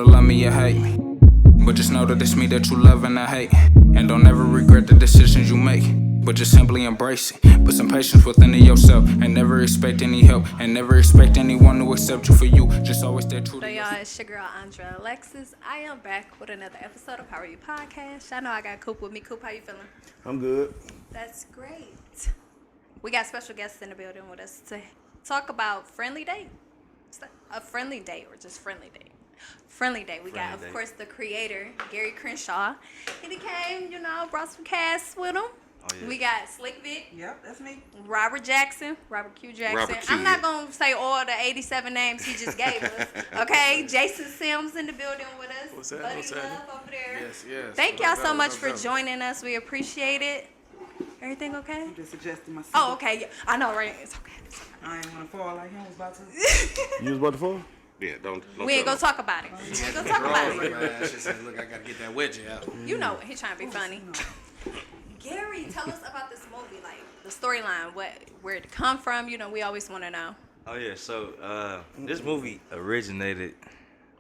Love me or hate me, but just know that it's me that you love and I hate. And don't ever regret the decisions you make, but just simply embrace it. Put some patience within yourself and never expect any help, and never expect anyone to accept you for you. Just always stay true to yourself. Y'all, it's your girl Andrea Alexis. I am back with another episode of Power You Podcast. I know I got Coop with me. Coop, how you feeling? I'm good. That's great. We got special guests in the building with us to talk about friendly date. A friendly date or just friendly date? Friendly date. We got, of course, the creator, Gary Crenshaw. He came, brought some cast with him. Oh, yeah. We got Slick Vic. Yep, that's me. Robert Q. Jackson. Robert Q, I'm not going to say all the 87 names he just gave us. Okay? Jason Sims in the building with us. What's that? Buddy What's that? Love over there. Yes. Thank y'all so much for joining us. We appreciate it. Everything okay? I'm just adjusting myself. Oh, okay. Yeah. I know, right? It's okay. I ain't want to fall like him was about to. You was about to fall? Yeah, don't We ain't gonna talk about it. We ain't gonna talk about it. Look, I gotta get that wedgie out. You know it. He's trying to be funny. Gary, tell us about this movie, like the storyline, where it come from. We always want to know. Oh yeah, so this movie originated,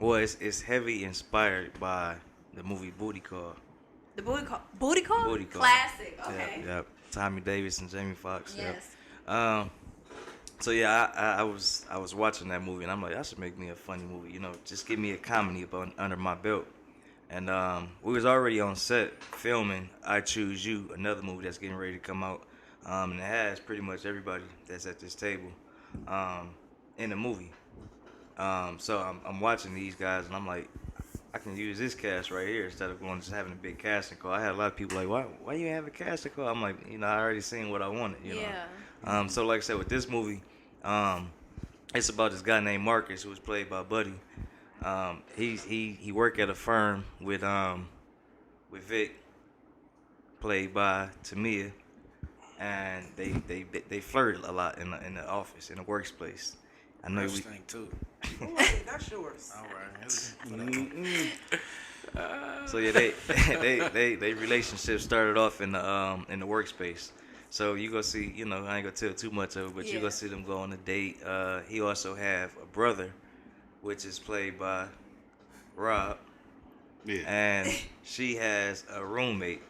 it's heavy inspired by the movie Booty Call. The Booty Call? Booty Call? Booty Call. Classic. Okay. Yep. Tommy Davis and Jamie Foxx. Yes. Yep. So yeah, I was watching that movie and I'm like, I should make me a funny movie, just give me a comedy under my belt. And we was already on set filming I Choose You, another movie that's getting ready to come out. And it has pretty much everybody that's at this table in the movie. So I'm watching these guys and I'm like, I can use this cast right here instead of just having a big casting call. I had a lot of people like, why you have a casting call? I'm like, I already seen what I wanted, Yeah. So like I said, with this movie, it's about this guy named Marcus who was played by Buddy. He worked at a firm with Vic, played by Tamia, and they flirted a lot in the office, in the workplace. I know we Ooh, wait, that's yours. All right. So yeah, they relationship started off in the workspace. So you go see, I ain't gonna tell too much of it, but you go see them go on a date. He also have a brother, which is played by Rob. Yeah. And she has a roommate,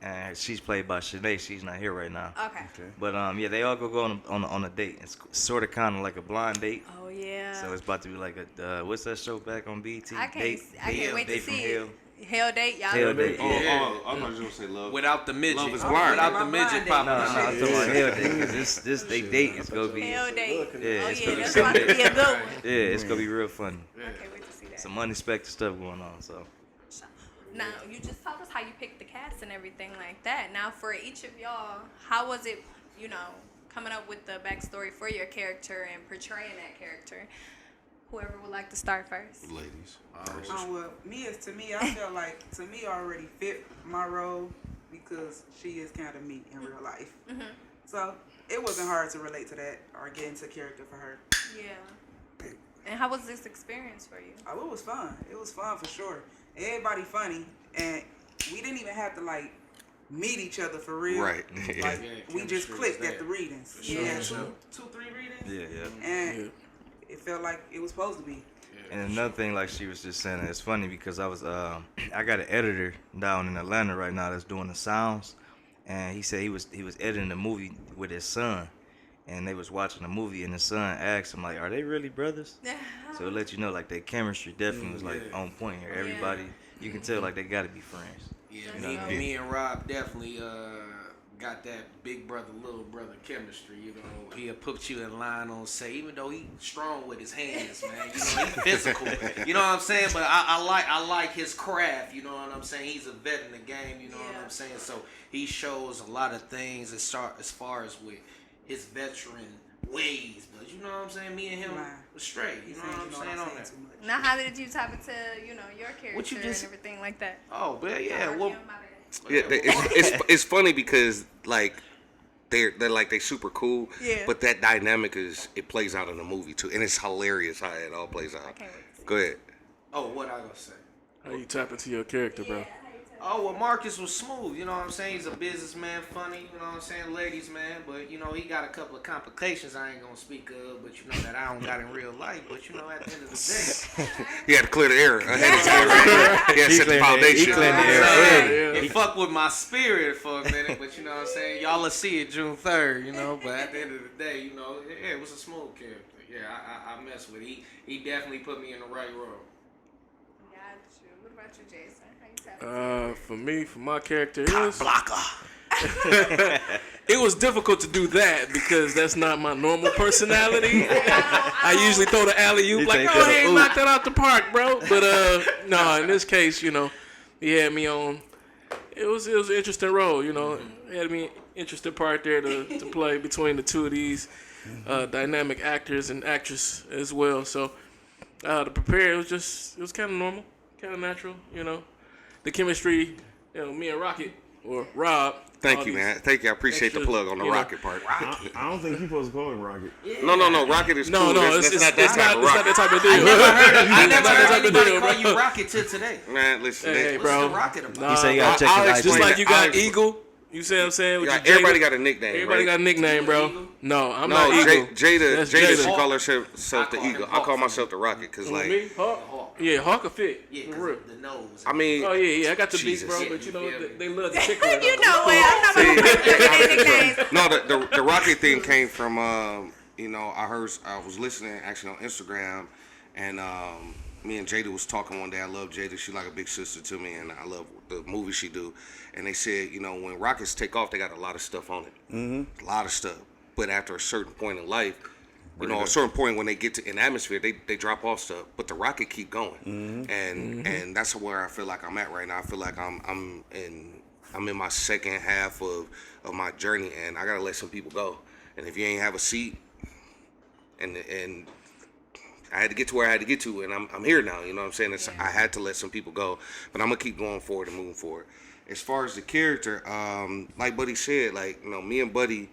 and she's played by Shanae. She's not here right now. Okay. But they all go on a date. It's sort of kind of like a blind date. Oh yeah. So it's about to be like a what's that show back on BET? I can't wait to see it. Hell date, y'all. Hell date. Oh, I thought you were gonna say love. Without the midget. Love is blind. Without the My midget blind popping. date. No, I'm talking about hell date. Cause this they date is gonna be. Hell date. Yeah, Oh it's yeah, gonna that's be about to be a good one. Yeah, it's gonna be real funny. I can't wait to see that. Some unexpected stuff going on. So. Now, you just told us how you picked the cast and everything like that. Now, for each of y'all, how was it, coming up with the backstory for your character and portraying that character? Whoever would like to start first. Ladies. Well, to me, I felt like Tamia already fit my role because she is kind of me in real life. Mm-hmm. So it wasn't hard to relate to that or get into character for her. Yeah. And how was this experience for you? Oh, it was fun. It was fun for sure. Everybody funny, and we didn't even have to meet each other for real. Right. We just clicked at the readings. Sure. Yeah, two, 3 readings. Yeah. And it felt like it was supposed to be. And another thing, like she was just saying, it's funny because I got an editor down in Atlanta right now that's doing the sounds, and he said he was editing the movie with his son, and they was watching the movie, and the son asked him are they really brothers? So it let you know their chemistry definitely was on point here. Everybody, you can tell they gotta be friends. Yeah, me and Rob definitely got that big brother, little brother chemistry. He'll put you in line on set, even though he's strong with his hands, man. He's physical. You know what I'm saying? But I like his craft. You know what I'm saying? He's a vet in the game. You know what I'm saying? So he shows a lot of things as far as with his veteran ways. But you know what I'm saying? Me and him was straight. You know what I'm saying on that. Now, how did you tap into, your character you just- and everything like that? Oh, but yeah. Or Well, him, my bad. Yeah, it's funny because they're super cool. Yeah. But that dynamic it plays out in the movie too, and it's hilarious how it all plays out. I can't wait to see Go ahead. oh, what I gonna say? How you tap into your character, bro? Yeah, how you Oh, well, Marcus was smooth, you know what I'm saying? He's a businessman, funny, you know what I'm saying? Ladies, man, but, you know, he got a couple of complications I ain't gonna speak of, but, you know, that I don't got in real life. But, you know, at the end of the day, He had to clear the air ahead of time. He had to set the foundation. it fucked with my spirit for a minute, but, you know what I'm saying? Y'all will see it June 3rd, you know, but at the end of the day, you know, yeah, it was a smooth character. Yeah, I mess with it. He definitely put me in the right role. Got you. What about you, Jason? How you tapping? For me, for my character, Blocker. it was difficult to do that because that's not my normal personality. I usually throw the alley-oop like, oh, hey, knock that out the park, bro. But no, in this case, you know, he had me on. It was an interesting role, you know. He had me interesting part there to play between the two of these dynamic actors and actress as well. So to prepare, it was kind of normal, kind of natural, you know. The chemistry, you know, me and Rocket or Rob. Thank you, man. Thank you. I appreciate the plug on the Rocket part. I don't think he's supposed to call him Rocket. No. Rocket is cool. It's not that type of Rocket. that type of deal. I never heard type of anybody deal, call bro. you Rocket till today. Man, listen. Hey, What's bro. the Rocket about? You say you gotta check his I'll IG. Just like you got I'll- Eagle. You see what I'm saying? With your Everybody Jada. got a nickname. Everybody got a nickname, bro. No, I'm No, not Eagle. Jada, That's she call herself the I call Eagle. him I call Hawk. myself the Rocket because, like, Me? Hawk? Yeah, Hawk will fit. Yeah, For because real. of the nose. I mean, Oh, yeah, I got the beat, Jesus. bro, Yeah, but you know, you feel me? they love the tickler. You know what? I'm not gonna put their nicknames. no, the Rocket thing came from, you know, I was listening actually on Instagram, and me and Jada was talking one day. I love Jada. She's like a big sister to me, and I love the movies she do. And they said, you know, when rockets take off, they got a lot of stuff on it. A lot of stuff. But after a certain point in life, you know, a certain point when they get to an atmosphere, they drop off stuff. But the rocket keep going, and that's where I feel like I'm at right now. I feel like I'm in my second half of my journey, and I gotta let some people go. And if you ain't have a seat, and I had to get to where I had to get to, and I'm here now. You know what I'm saying? I had to let some people go, but I'm gonna keep going forward and moving forward. As far as the character, like Buddy said, like, you know, me and Buddy,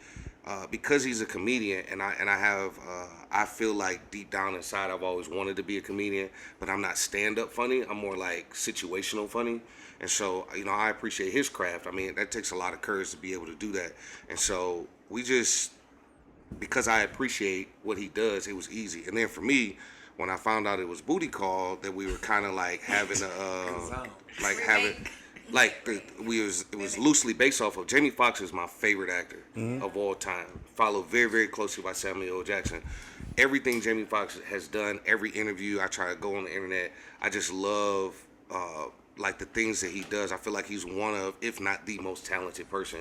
because he's a comedian, and I feel like deep down inside I've always wanted to be a comedian, but I'm not stand-up funny. I'm more like situational funny, and so, you know, I appreciate his craft. I mean, that takes a lot of courage to be able to do that, and so because I appreciate what he does, it was easy. And then for me, when I found out it was Booty Call, that we were kind of like having it was loosely based off of Jamie Foxx is my favorite actor of all time. Followed very, very closely by Samuel L. Jackson. Everything Jamie Foxx has done, every interview, I try to go on the internet. I just love like the things that he does. I feel like he's one of, if not the most talented person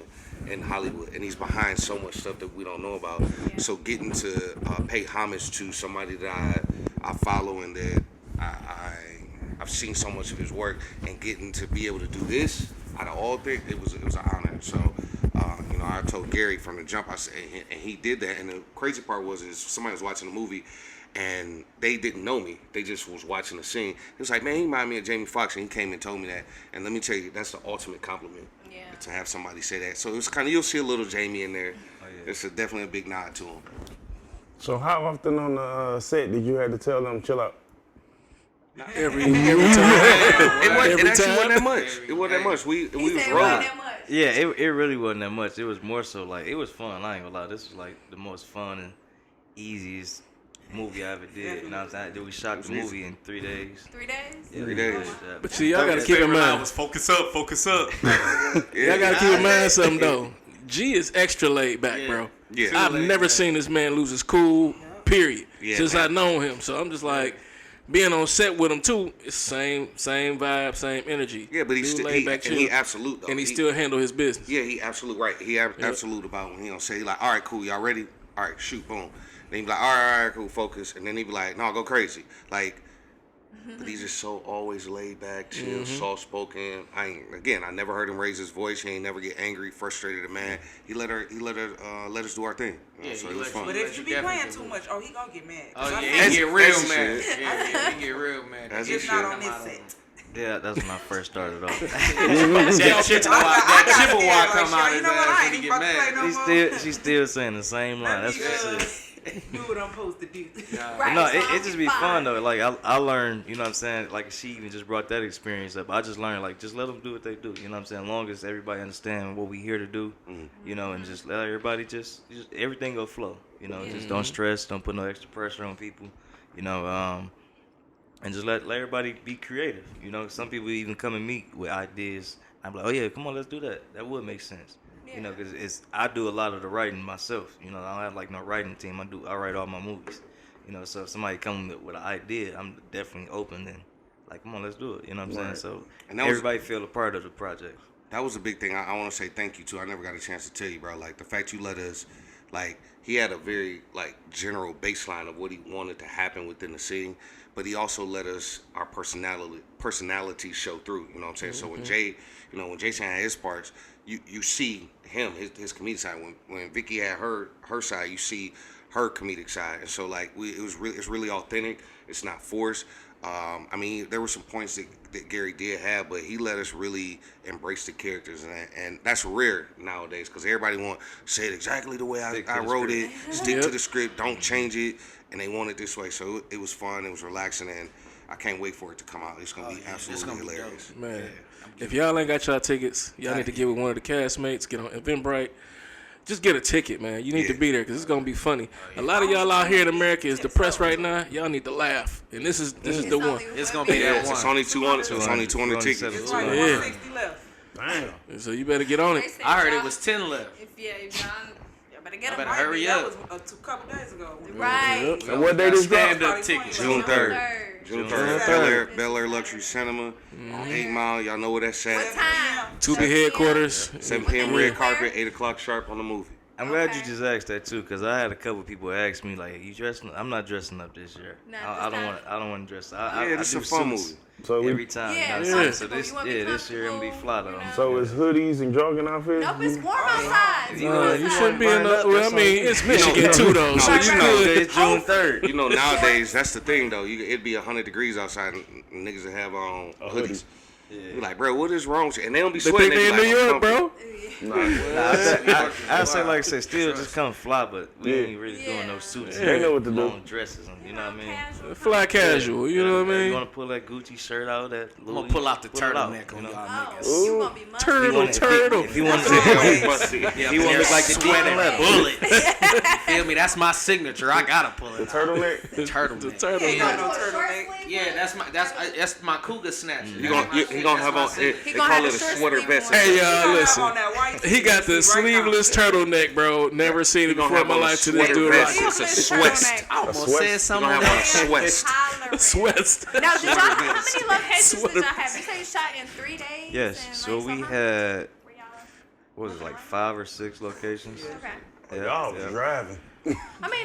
in Hollywood, and he's behind so much stuff that we don't know about. Yeah. So getting to pay homage to somebody that I follow and that I've seen so much of his work, and getting to be able to do this out of all things, it was an honor. So you know, I told Gary from the jump, I said, and he did that. And the crazy part was somebody was watching the movie, and they didn't know me. They just was watching the scene. It was like, man, he reminded me of Jamie Foxx, and he came and told me that. And let me tell you, that's the ultimate compliment. Yeah. To have somebody say that. So it was kind of, you'll see a little Jamie in there. Oh, yeah. It's definitely a big nod to him. So how often on the set did you have to tell them chill out? Every time. It actually wasn't that much. It wasn't that much. We was It rolling. wasn't that much. Yeah, it really wasn't that much. It was more so like, it was fun. I ain't gonna lie. This was like the most fun and easiest movie I ever did. You know what I'm saying? We shot the movie in 3 days. 3 days? Yeah, 3 days. But see, y'all gotta keep in mind. Focus up. Y'all gotta keep in mind something though. G is extra laid back, bro. Yeah. I've never seen this man lose his cool, period. Yeah, since man. I known him. So I'm just like, being on set with him too, it's same vibe, same energy. Yeah, but he's Dude still, laid back, he absolute though. and he still handle his business. Yeah, he absolute right. He absolute about when he don't say, he like, all right, cool, y'all ready? All right, shoot, boom. Then he be like, all right, cool, focus. And then he be like, no, go crazy. Like, but he's just so always laid back, chill, soft spoken. I never heard him raise his voice. He ain't never get angry, frustrated. Man, he let us do our thing. You know, so it was fun. But if you be playing too much, he gonna get mad. Oh, I yeah, he get real that's mad. shit. Yeah, he get real mad. That's It's his not shit. on this set. Yeah, that's when I first started off. That Chippewa come out You his know what? ass I when he ain't get about to play mad. no more. She's still saying the same line. That's what she said. Do what I'm supposed to do. Right, No, so it just be fine. fun though. Like I learned, you know what I'm saying? Like she even just brought that experience up. I just learned like just let them do what they do. You know what I'm saying? As long as everybody understand what we here to do, you know, and just let everybody just everything go flow. You know, just don't stress, don't put no extra pressure on people. You know, and just let everybody be creative. You know, some people even come and meet with ideas. I'm like, oh yeah, come on, let's do that. That would make sense. You know, because I do a lot of the writing myself. You know, I don't have like no writing team. I write all my movies. You know, so if somebody come with an idea, I'm definitely open and like, come on, let's do it. You know what I'm saying? So And everybody feel a part of the project. That was a big thing. I want to say thank you too. I never got a chance to tell you, bro. Like the fact you let us, like he had a very like general baseline of what he wanted to happen within the scene, but he also let us our personality show through. You know what I'm saying? So when Jay, you know, when Jason had his parts, you see him his comedic side. When Vicky had her side, you see her comedic side. And so like it's really authentic. It's not forced. I mean, there were some points that Gary did have, but he let us really embrace the characters, and that's rare nowadays because everybody want to say it exactly the way I wrote it, stick to the script, don't change it, and they want it this way. So it was fun, it was relaxing, and I can't wait for it to come out. It's gonna be absolutely hilarious. Man, if y'all ain't got y'all tickets, y'all need to get with one of the castmates, get on Eventbrite. Just get a ticket, man. You need to be there because it's gonna be funny. A lot of y'all out here in America is depressed right now. Y'all need to laugh, and this is the one. It's gonna be that one. It's only 200. It's only 200 tickets. It's like Yeah. 160 left. Damn. So you better get on it. I heard it was 10 left. If y'all better get I them. better hurry That up. was a couple days ago. Right. And what day this drop? Stand up tickets. June 3rd. June June 3rd. 3rd. Bel Air Luxury Cinema on 8 Mile. Y'all know where that's What at. time? Tubi headquarters. 7 p.m. red carpet, 8 o'clock sharp on the movie. I'm glad you just asked that too, because I had a couple people ask me like, "You dressing?" I'm not dressing up this year. I don't want to dress. I This is do a fun suits movie. So every time. Yeah, you know what I'm yeah. saying? So this year I'm gonna be fly though. So it's hoodies and jogging outfits. Nope, it's warm outside. You shouldn't be in the. Well, I mean, it's Michigan too, though. So But you you know, good. It's June 3rd. You know, nowadays that's the thing though. It'd be 100 degrees outside, and niggas that have on hoodies. You're like, bro, what is wrong with you? And they don't be They sweating. think they in be New like, York, bro. I say like I said, still just come fly, but we ain't really doing no suits. They know what to do. Long dresses, and, you know what I mean? Fly casual, you know what I You mean? want to pull that Gucci shirt out? That I'm gonna pull out the turtleneck on you know? y'all Oh, niggas. you gonna be musty. Turtle. If you want to Yeah, he wanna look like the sweating Deacon bullet. You feel me? That's my signature. I gotta pull it. The turtleneck. Turtleneck. The turtle. He got gonna no do a short turtleneck. sleeve Yeah, that's my cougar snatcher. He gonna have on. They gonna call have it a a short sweater sleeve vest. one. Hey, y'all, On listen. that white He got the tee right now. sleeveless turtleneck, bro. Never seen it gonna before in have my on a life to this sweater dude. vest. Like, It's a sweat. I almost sweat. said You something gonna on have on a that. sweat. sweats. Now, did y'all, how many locations did y'all have? You say you shot in 3 days? Yes, and, so like, we how many had, were y'all- what was it, like 5 or 6 locations? Okay. Yeah, Y'all was driving. I mean,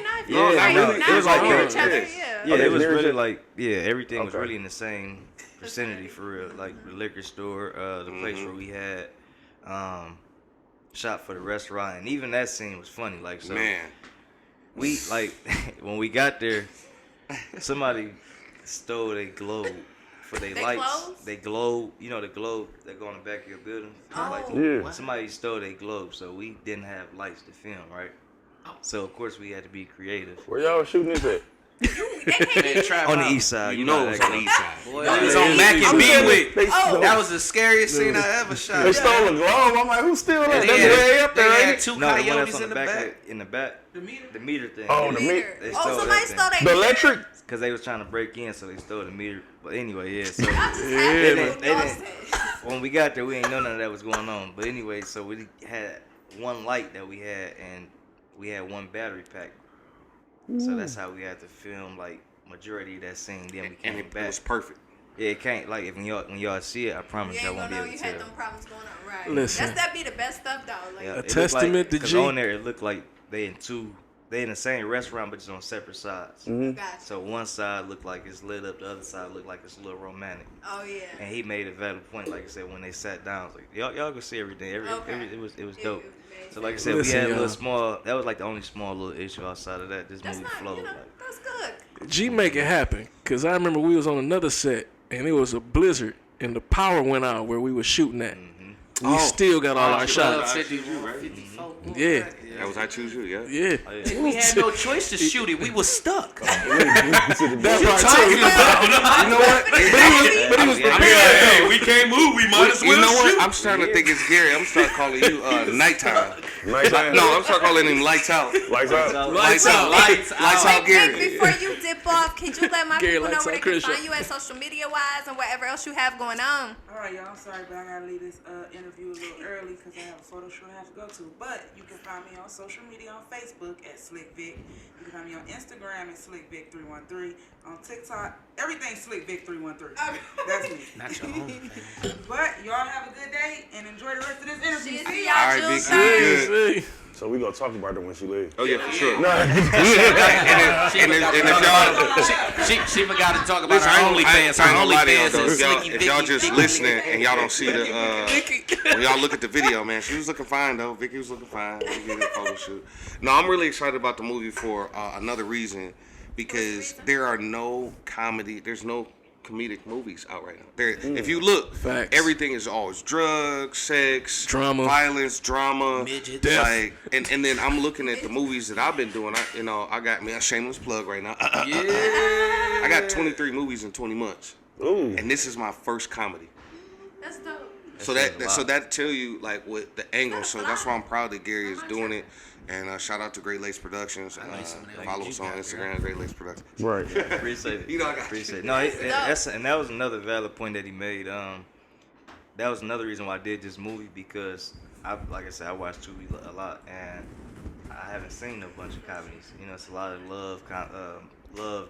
not if Yeah, you're not right, really. not It was like near that. each other, Yeah. yeah. Yeah, they it was near each really other? like, everything was Okay. really in the same vicinity for real. Like the liquor store, the place where we had shot for the restaurant, and even that scene was funny. Like, so Man, we like when we got there, somebody stole a globe for their They lights. clothes? They globe, you know the globe that go on the back of your building. Like, Yeah. somebody stole their globe, so we didn't have lights to film, right? So of course we had to be creative. Where y'all shooting this at? On the east side, you know it was on the east side. Boy, it was on Mac and I'm saying Bewick. they Oh. stole- That was the scariest scene I ever shot. They stole a globe. I'm like, who steal that? And That's way up there, they ain't had it? two No, the one that's coyotes on in the the back, back. in the back, the meter thing. Oh, the Meter. They Oh, stole somebody that stole that The meter? electric? because they was trying to break in, so they stole the meter. But anyway, yeah. So I just Yeah, had they to didn't- do it. when we got there, we ain't know none of that was going on. But anyway, so we had one light that we had, and we had one battery pack. So that's how we had to film like majority of that scene. Then we And came it back. was perfect. Yeah, it can't like if when y'all see it, I promise You y'all ain't won't gonna be know able you to had tell. them problems going on, right? Listen. That be the best stuff, though. Like, Yeah, A it looked testament to 'cause G. on there, it looked like they in the same restaurant, but just on separate sides. gotcha. So one side looked like it's lit up, the other side looked like it's a little romantic. Oh, yeah. And he made a valid point, like I said, when they sat down, I was like, y'all can see everything. Okay. It was It dope. made So like I sense. said, Listen, we had a little y'all. small. That was like the only small little issue outside of that. This That's movie not, flowed. you know, Like, that's good. G make it happen. Cause I remember we was on another set and it was a blizzard and the power went out where we was shooting at. We still got all our shots. 54. Yeah. That was I Choose You, yeah. Yeah. We had no choice to shoot it. We was stuck. That part too. You know what? But he was prepared. Hey, we can't move. We might as well You know what? shoot. I'm starting to think it's Gary. I'm starting calling you Nighttime. Nighttime. No, I'm starting calling him Lights Out. Lights out. Lights out. Lights Out Gary. Before you dip off, can you let my Gary people know likes where they our can Crenshaw. find you at social media wise and whatever else you have going on? All right, y'all. I'm sorry, but I gotta leave this interview a little early because I have a photo shoot I have to go to. But you can find me on social media on Facebook at Slick Vic. You can find me on Instagram at Slick Vic 313. On TikTok, everything Slick Vic 313. That's me. Not your own. But y'all have a good day and enjoy the rest of this interview. See See y'all All right, June Vic, 3rd. good. So we gonna talk about it when she leaves. Oh yeah, for sure. No. And if y'all, She forgot to talk about listen, her I OnlyFans. ain't Her gonna lie to y'all OnlyFans though. is If y'all just listening and y'all don't see the when y'all look at the video, man, she was looking fine though. Vicky was looking fine. We did a photo shoot. No, I'm really excited about the movie for another reason, because there's no comedic movies out right now. If you look, Facts. everything is always drugs, sex, Drama. violence, drama, Midgets. like, and then I'm looking at the movies that I've been doing. I got me a shameless plug right now. I got 23 movies in 20 months, Ooh. and this is my first comedy. That's dope. So that tell you like what the angle. So that's why I'm proud that Gary is doing it. And shout out to Great Lakes Productions. Follow us on Instagram, Great Lakes Productions. Right. Appreciate it. You know I got Appreciate it. No, that was another valid point that he made. That was another reason why I did this movie, because like I said, I watch TV a lot, and I haven't seen a bunch of comedies. You know, it's a lot of love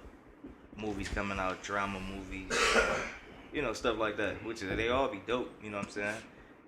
movies coming out, drama movies, you know, stuff like that. Which they all be dope. You know what I'm saying?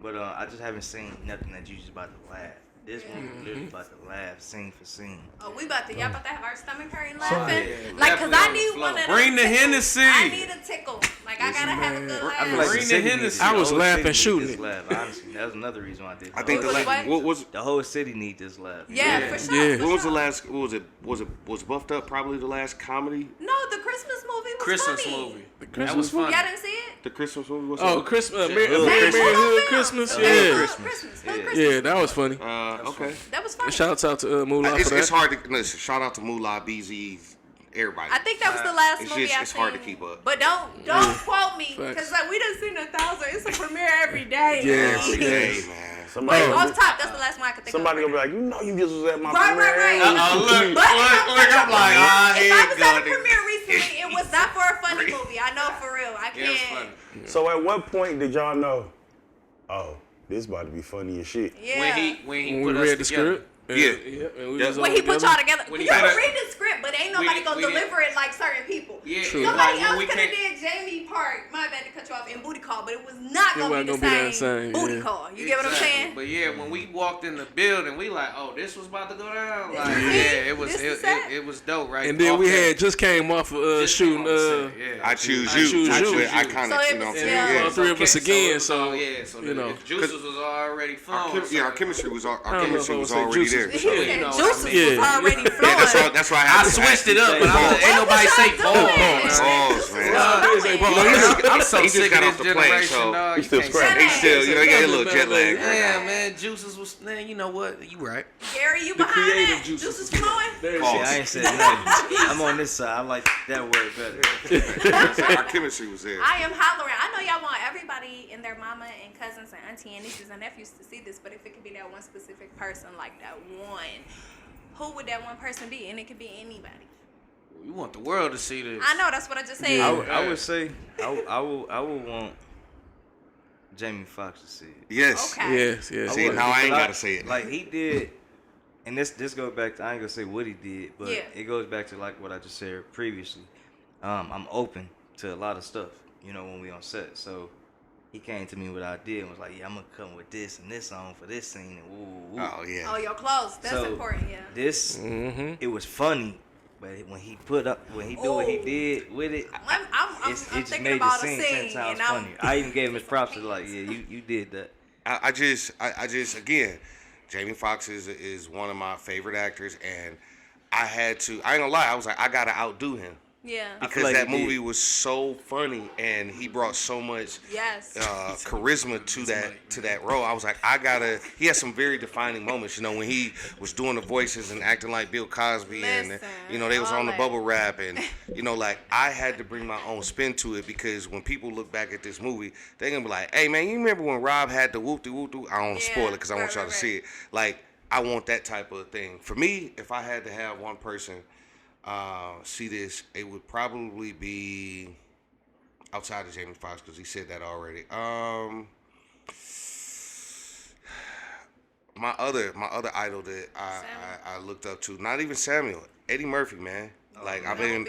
But I just haven't seen nothing that you just about to laugh. This one was literally about to laugh scene for scene. Oh, y'all about to have our stomach hurting Yeah, laughing? Like, cause I need one of them. Bring the tickles. Hennessy. I need a tickle. Like, I gotta have a good laugh. I feel like Bring the the city Hennessy. needs I was the whole laughing, city shooting needs it. this laugh. Honestly, that was another reason why I did. I think What? what was the whole city need this laugh. Yeah, for sure. Yeah. For what was the sure. last? What was it? Was Buffed Up probably the last comedy? No, the Christmas movie was Christmas funny. movie. Christmas That was funny. Y'all didn't see it? The Christmas movie was. Oh, Christmas. Merry Hey, Hood Christmas. Hood Yeah. Christmas. Hood Yeah. Christmas. Yeah, that was funny. Okay. That was funny. Shouts out to Moolah for It's that. hard to listen. Shout out to Moolah, BZ, everybody. I think that was the last It's movie just- I it's seen. hard to keep up. But don't quote me, Facts. because like we done seen 1,000. It's a premiere every day. Yeah. Every day, man. Somebody, Off top, that's the last one I could think somebody of. gonna be like, you know, you just was at my Right, premiere. right. Look, But I'm like, if I here was you at a go. premiere recently, it was not for a funny movie. I know for real. I Yeah, it was can't. funny. So at what point did y'all know? Oh, this about to be funny as shit. Yeah. When he When put we us read the together. script. Yeah. And we Yeah. was When all he put together. y'all together, When you he can put us- read the script, but ain't nobody We gonna did- deliver it like certain people. Yeah, True. Somebody like, else when we could have came, did Jamie Park. My bad to cut you off in Booty Call, but it was not gonna wasn't be the gonna be that same same, Booty yeah. Call. You get what I'm Exactly. saying? But yeah, when we walked in the building, we like, oh, this was about to go down. Like, is yeah, it was This it, is set. it was dope, right? And then Off we that- had just came off of just came shooting. on set, yeah. I choose I you. choose That's you. what I kind So of, it you know what I'm was- saying? yeah. Yeah. All three of us again, so, yeah, so you know. the juices was already flowing. Our chemistry was don't know if I would say already juices. there. He So, said you know what I juices mean. was Yeah. already yeah, flowing. that's why I I had to switched it up, but ain't nobody say pause. Pause, man. I'm so He just sick got of off this the plane, generation, so dog. he You still can't scratching. say He still, you know, he got a little jet lag. that. Yeah, man, juices was, man, you know what? You right. Gary, you The behind creative that? juices. Juices flowing? There it See, is. I ain't said nothing. I'm on this side. I like that word better. Our chemistry was there. I am hollering. I know y'all want everybody and their mama and cousins and auntie and nieces and nephews to see this, but if it could be that one specific person, like that one, who would that one person be? And it could be anybody. You want the world to see this. I know, that's what I just said. I would say I would want Jamie Foxx to see it. Yes. Okay. Yes, yes. See, now I ain't gotta say it. Like he did, and this goes back to, I ain't gonna say what he did, but Yeah. it goes back to like what I just said previously. I'm open to a lot of stuff, you know, when we on set. So he came to me with an idea and was like, yeah, I'm gonna come with this and this on for this scene and woo, woo, woo. Oh yeah. Oh, your clothes. That's So, important, yeah. This it was funny, but when he do what he did with it, I'm it just thinking made the about scene a 10 scene, times and I'm funnier. I even gave him his props to like, yeah, you did that. I just again, Jamie Foxx is one of my favorite actors, and I ain't gonna lie, I was like, I gotta outdo him. Yeah. because like that he did. movie was so funny and he brought so much Yes. charisma to that role. I was like, he had some very defining moments, you know, when he was doing the voices and acting like Bill Cosby and, Listen, you know, they was all on the that. bubble wrap and, you know, like I had to bring my own spin to it because when people look back at this movie, they're going to be like, hey man, you remember when Rob had the whoop-de-whoop-de? I don't want to Yeah, spoil it because I want right, y'all to right, see it. Like, I want that type of thing. For me, if I had to have one person see this, it would probably be outside of Jamie Foxx because he said that already. My other idol that I looked up to, not even Samuel, Eddie Murphy, man. Like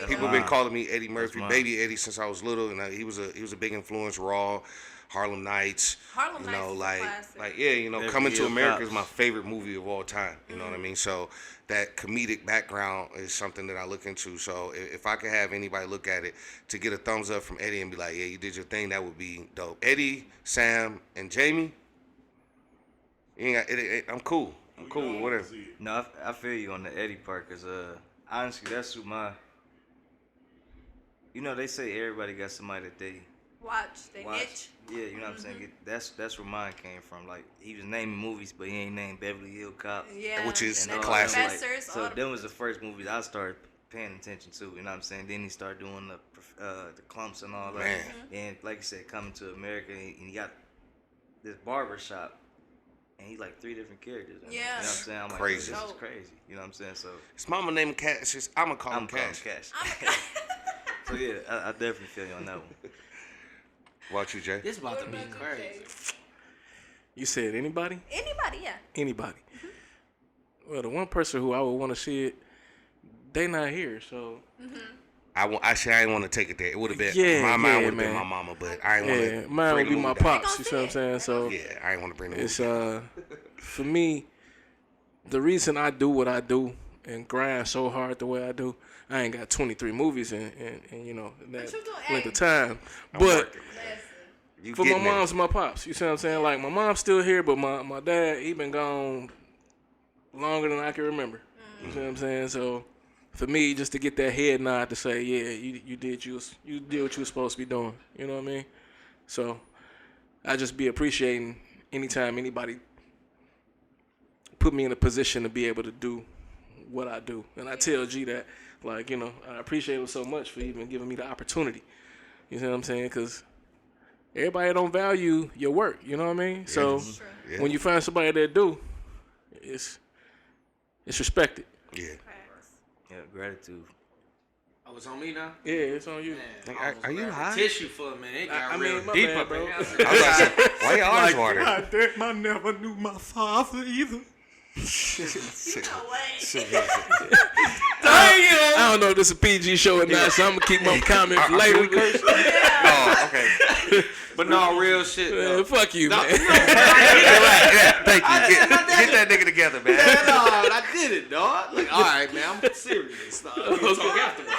people been calling me Eddie Murphy, baby Eddie, since I was little, and he was a big influence. Raw, Harlem Nights, Harlem you Nights know, is a like classic. yeah, you know, Beverly Coming to Hills America Cops. is my favorite movie of all time. You know what I mean? So that comedic background is something that I look into. So if I could have anybody look at it to get a thumbs up from Eddie and be like, yeah, you did your thing, that would be dope. Eddie, Sam, and Jamie. I'm cool. I'm cool with whatever. No, I feel you on the Eddie part, cause honestly, that's who you know, they say everybody got somebody that they Watch. They watch. niche. Yeah, you know what I'm saying. That's where mine came from. Like he was naming movies, but he ain't named Beverly Hills Cop. Yeah. Which is and a all classic. that, Professors, so all the- them was the first movies I started paying attention to. You know what I'm saying? Then he started doing the clumps and all that. Man. And like you said, Coming to America, and he got this barber shop. And he's like 3 different characters. In it. Yeah. You know what I'm saying? I'm Crazy. like, this is crazy. You know what I'm saying? So His mama named Cash. It's just, I'm going to call him I'm calling Cash. Cash. So yeah, I definitely feel you on that one. What about you, Jay? This about to be crazy. You said anybody? Anybody, yeah. Anybody. Well, the one person who I would want to see it, they not here, so. Actually, I didn't want to take it there. It would have been, Yeah, my mind would have been man. my mama, but I didn't want Yeah, to. mine would be my pops. You see what I'm saying? So Yeah, I didn't want to bring the it's movie. for me, the reason I do what I do and grind so hard the way I do, I ain't got 23 movies in you know that you doing? length Hey. of time. I'm But working. You for my getting there. mom's and my pops, you see what I'm saying? Like my mom's still here, but my dad, he been gone longer than I can remember. You see what I'm saying? So for me, just to get that head nod to say, yeah, you did what you were supposed to be doing. You know what I mean? So I just be appreciating anytime anybody put me in a position to be able to do what I do. And I tell G that, like, you know, I appreciate him so much for even giving me the opportunity. You see what I'm saying? Because everybody don't value your work. You know what I mean? So Yeah. when you find somebody that do, it's respected. Yeah. Yeah, gratitude. Oh, it's on me now? Yeah, it's on you. Man, Are I almost you grabbed a high? tissue for a minute. It got I real mean, my deep bad, up bro. in here. I was about to say, why your eyes watering? I never knew my father either. I don't know if this is a PG show or not, so I'm gonna keep my comments later. Oh, okay. But no, real shit. Man, though. fuck you, man. Right, yeah, thank you. Get that nigga together, man. Yeah, no, I did it, dog. Like, all right, man, I'm serious. Dog. We can talk afterwards.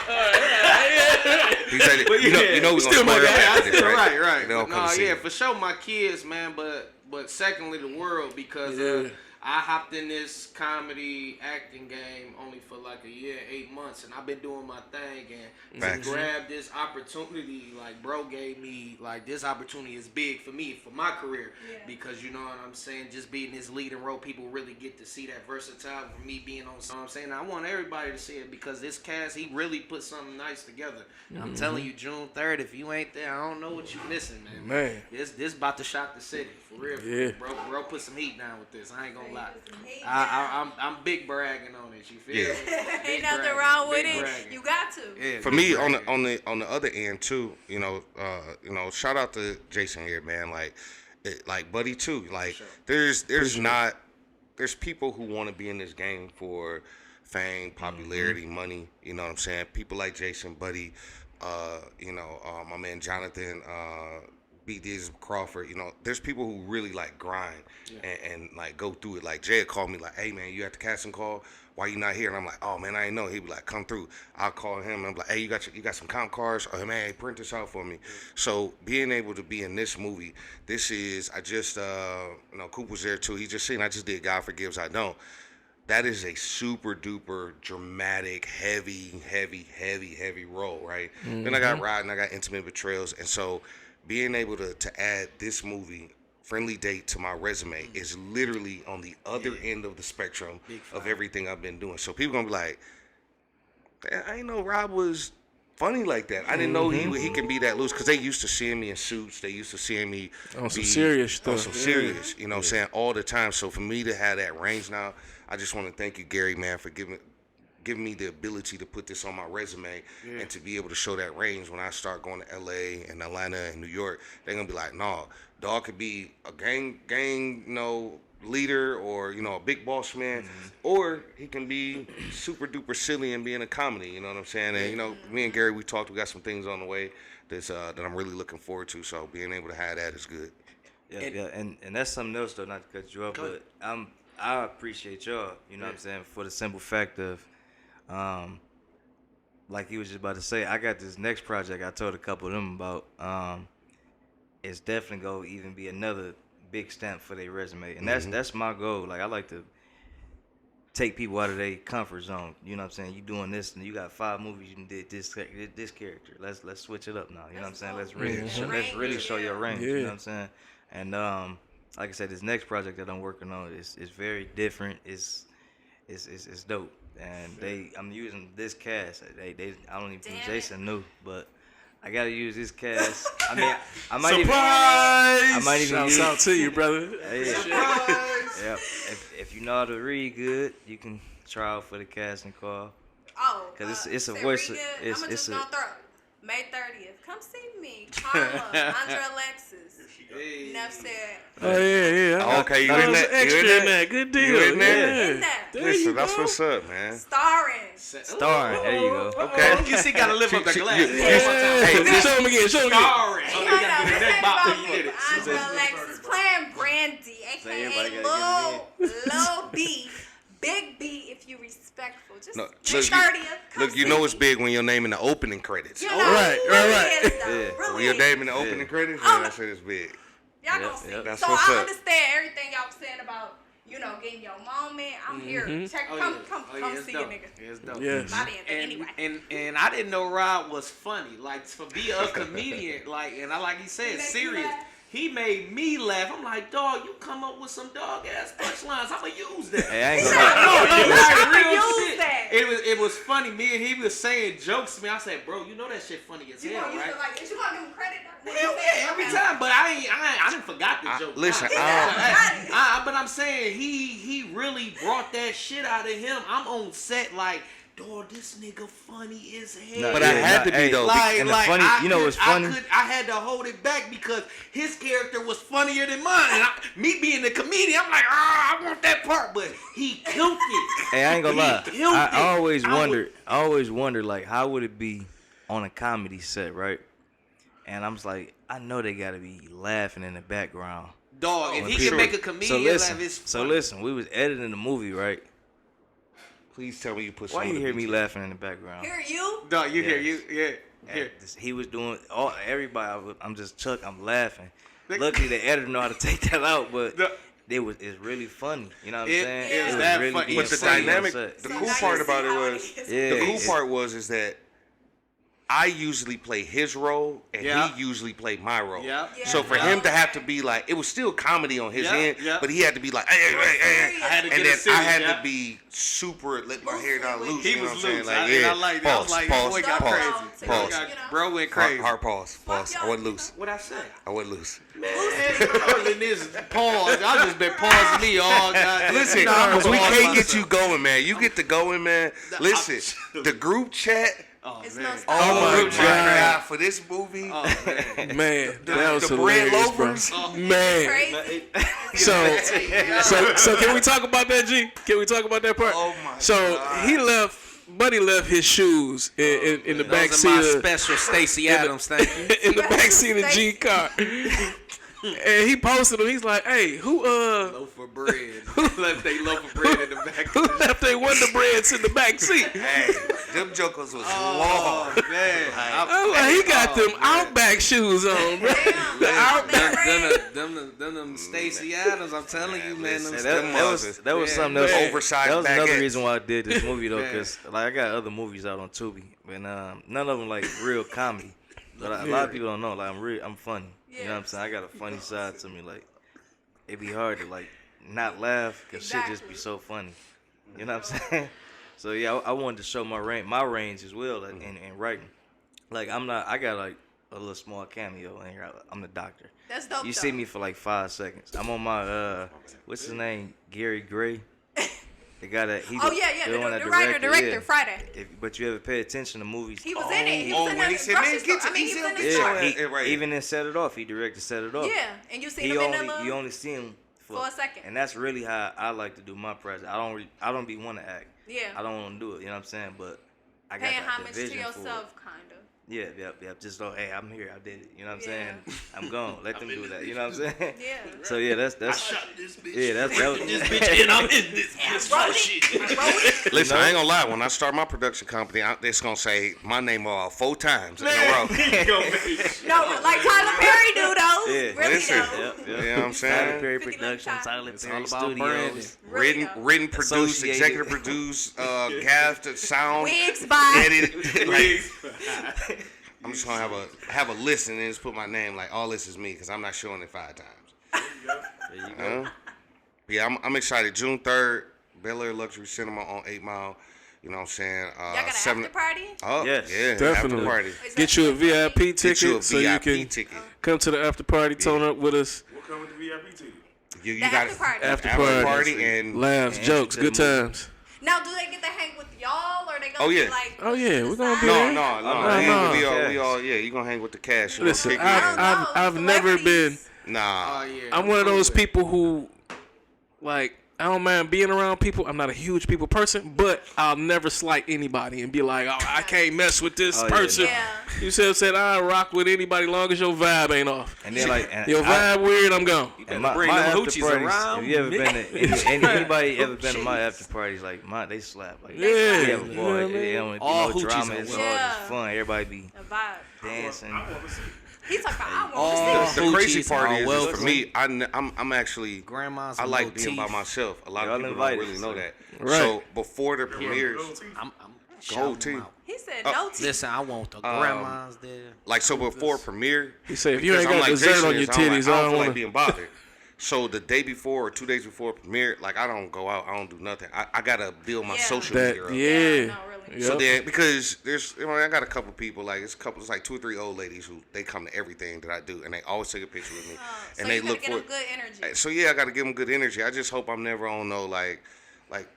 He said it. You know we're Still gonna my square guy. up after this, right? Right. They all But come no, see yeah, you. for sure, my kids, man. But secondly, the world, because Yeah. I hopped in this comedy acting game only for like a year, 8 months, and I've been doing my thing. And Facts. to grab this opportunity, like bro gave me, like this opportunity is big for me for my career, because you know what I'm saying. Just being this leading role, people really get to see that versatile. For me being on, so I'm saying I want everybody to see it because this cast, he really put something nice together. And I'm telling you, June 3rd, if you ain't there, I don't know what you missing, man. Man. This about to shock the city for real. Yeah. Bro, put some heat down with this. I ain't gonna lie. I'm big bragging on it. You feel Yeah. me? Big Ain't nothing bragging, wrong with big it. bragging. You got to. Yeah, For big me, bragging. on the other end too, you know, shout out to Jason here, man. Like Buddy too. Like there's people who want to be in this game for fame, popularity, money. You know what I'm saying? People like Jason, Buddy, my man Jonathan, B. Diz Crawford. You know, there's people who really like grind and like go through it. Like Jay had called me like, hey man, you at the casting call? Why you not here? And I'm like, oh man, I didn't know. He'd be like, come through. I'll call him and I'm like, hey, you got some comp cards? Oh man, hey, print this out for me. So being able to be in this movie, I just Coop was there too. He just seen I just did God Forgives I Don't. that is a super duper dramatic, heavy role, right? Then I got Ride and I got Intimate Betrayals, and so being able to add this movie, Friendly Date, to my resume is literally on the other end of the spectrum of everything I've been doing. So people gonna be like, I didn't know Rob was funny like that. I didn't know he can be that loose, because they used to seeing me in Suits. They used to seeing me on some serious stuff. On some serious, you know what I'm saying, all the time. So for me to have that range now, I just want to thank you, Gary, man, for giving me the ability to put this on my resume and to be able to show that range when I start going to LA and Atlanta and New York. They're gonna be like, no, dog could be a gang, leader, or a big boss man, or he can be super duper silly and be in a comedy. You know what I'm saying? And me and Gary, we talked. We got some things on the way that I'm really looking forward to. So being able to have that is good. Yeah, and that's something else though. Not to cut you off, but I appreciate y'all. You know what I'm saying, for the simple fact of, like you was just about to say, I got this next project I told a couple of them about. It's definitely gonna even be another big stamp for their resume, and that's my goal. Like, I like to take people out of their comfort zone. You know what I'm saying? You doing this, and you got 5 movies you did this character. Let's switch it up now. You know what I'm saying? Let's really show your range. You know what I'm saying? And like I said, this next project that I'm working on is very different. It's dope, and I'm using this cast. I don't even think Jason knew, but I gotta use this cast. I mean, I might even Shouts out to you, brother. Yeah. If you know how to read good, you can try out for the casting call. Oh, because it's a voice. I'm just gonna throw May 30th. Come see me, Karma, Andre Alexis. Enough said. Oh yeah. Okay, you in that? Extra You in that? Good deal. You in there? In that. Listen, that's what's up, man. Starring. There you go. Okay. You see, gotta live up the glass. Hey, show him again. Starring. Andre Alexis playing Brandy, aka Lil B. Big B, if you respectful. Just look, you know it's big when your name in the opening credits. You know, right. When your name in the opening credits, man, that shit is big. Y'all gonna see. That's so what's I up. understand everything y'all was saying about, getting your moment. I'm here. Come see your nigga. It's dope. Yes. Anyway. And I didn't know Rob was funny. Like, for being a comedian, like he said, serious. He made me laugh. I'm like, dog, you come up with some dog ass punchlines. I'ma use that. Hey, I ain't gonna that. It was funny. Me and he was saying jokes to me. I said, bro, you know that shit funny as hell, right? Is you gonna give him credit? Hell yeah, every time. But I didn't forgot the joke. Listen, but I'm saying he really brought that shit out of him. I'm on set like, dog, this nigga funny as hell. But I had to be though. And the funny, what's funny? I had to hold it back because his character was funnier than mine. And me being a comedian, I'm like, I want that part, but he killed it. Hey, I ain't gonna lie. I always wondered, like, how would it be on a comedy set, right? And I'm just like, I know they gotta be laughing in the background. Dog, if he can make a comedian laugh, it's funny. So listen, we was editing the movie, right? Please tell me you put. Why you hear me laughing in the background? Hear you? No, you hear you, yeah. Here. He was doing everybody. I'm just Chuck. I'm laughing. Luckily, the editor know how to take that out, but it's really funny. You know what I'm saying? It was that really funny. But the dynamic, the cool part about it was, is that I usually play his role and he usually played my role. Yeah. So for him to have to be like, it was still comedy on his end, but he had to be like, hey. I had to be super, let my hair down loose. He you know was what I'm loose. saying? I like that. I was like, boy got crazy. Pause. Bro went crazy. Hard pause. I wasn't loose. What I say? I wasn't loose. Man, this pause. I just been pausing me all goddamn. Listen, because we can't get you going, man. You get to going, man. Listen, the group chat. Oh, It's man. no My God, for this movie. Man, that was the bread hilarious, bro. loafers. Man. Crazy. So can we talk about that, G? Can we talk about that part? Oh my so God. Buddy left his shoes in the back Those seat are my of special Stacey Adams, thank you. in the back seat of G car. And he posted them. He's like, "Hey, who Loaf of bread. Who left they loaf of bread in the back? who left their Wonder Breads in the back seat?" Hey, them jokers was Oh long. man, I'm like, he got them Outback shoes on, bro. The Outback. them Stacey Adams. I'm telling you, man. Them That was something else. Oversized That was another baguettes. reason why I did this movie though, cause like I got other movies out on Tubi, but none of them like real comedy. But a lot of people don't know. Like I'm funny. You know what I'm saying? I got a funny side to me. Like it'd be hard to like not laugh, cause shit just be so funny. You know what I'm saying? So yeah, I wanted to show my range as well like, in writing. Like I got like a little small cameo in here. I'm the doctor. That's dope. You see me for like 5 seconds. I'm on my what's his name? Gary Gray. The guy that he. Oh yeah, the one that director, yeah. Friday. But you ever pay attention to movies? He was in it. He was in when the he said, grocery "Man, store. get I mean, he was in the Yeah, store. Right. even in Set It Off, he directed Set It Off. Yeah, and you seen him in that little You only see him for a second. and that's really how I like to do my project. I don't be want to act. Yeah. I don't want to do it. You know what I'm saying? But I got Paying the homage to vision for it. yourself, kind of. Yeah. Just go, hey, I'm here. I did it. You know what I'm Yeah. saying? I'm gone. Let them do that. You know what I'm saying? Yeah. So yeah, that's Shot this bitch. yeah, that was This bitch and I'm in this bitch. Shit. Listen, I ain't gonna lie. When I start my production company, it's gonna say my name 4 times in a row. No, like Tyler Perry do though. Yeah. Really Listen, though. Yep. you know what I'm Tyler saying? Perry 50 Productions, times. Tyler It's Perry all about branding. Studios. Really though. Written, produced, Associated. executive produced, cast, sound, Wigs by. edited. Like, I'm just gonna have a list and then just put my name like all this is me because I'm not showing it 5 times. There you go. Yeah, I'm excited. June 3rd, Bel Air Luxury Cinema on 8 Mile. You know what I'm saying? Y'all got an after party? Oh, Yes. yeah, Definitely. after party. Is Get that you a VIP? VIP Get you a ticket so you VIP can ticket. come to the after party, tone up with us. What come with the VIP ticket? You The got after party. After after party. party and Laughs, And jokes, to the good movie. times. Now, do they get to hang with y'all, or they gonna Oh, be yeah. like? Oh, yeah, to we're the gonna be side? there. no. no. We all yeah. You gonna hang with the cash? You Listen, gonna kick it I've never been. in. Nah. Oh, yeah. I'm one of those people who, like, I don't mind being around people. I'm not a huge people person, but I'll never slight anybody and be like, oh, I can't mess with this Oh, yeah, person. Yeah. You said I rock with anybody long as your vibe ain't off. And then like and Your vibe weird, I'm gone. And my bring them after hoochies parties, around if you ever me. been to anybody ever been to my after parties, like they slap. Like Yeah. we have a You ball. know what I mean? It don't be All no hoochies drama. are It's all well. Yeah. just fun. Everybody be A vibe. dancing. He's talking about. I All want to see. The crazy Hoochies part are is welcome. for me, I'm actually Grandma's I with like no being by teeth. myself. A lot Y'all of people invited, don't really know so- that. Right. So before the premieres, I'm Gold shouting teeth. them out. He said no teeth. Listen, I want the grandmas there. like so before premiere, He said, if you because ain't I'm got like dessert Jason on your is, I'm like, titties, I I don't don't feel want like being bothered. So the day before or 2 days before premiere, like I don't go out, I don't do nothing. I gotta build my Yeah. social that. media up. Yeah. no, really. Yep. So then, because there's, I got a couple people, like it's like 2 or 3 old ladies who they come to everything that I do, and they always take a picture with me, So and they you gotta look get for. him good energy. So yeah, I gotta give them good energy. I just hope I'm never on no like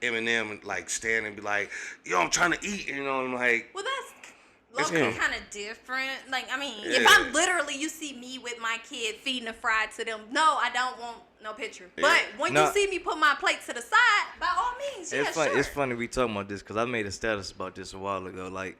Eminem and like stand and be like, yo, I'm trying to eat, you know, and I'm like, Well, that's It's local cool. kind of different. Like, I mean, Yeah. if I'm literally, you see me with my kid feeding a fry to them, no, I don't want no picture. Yeah. But when No. you see me put my plate to the side, by all means, yeah, It's funny. sure. It's funny we talking about this because I made a status about this a while ago. Like,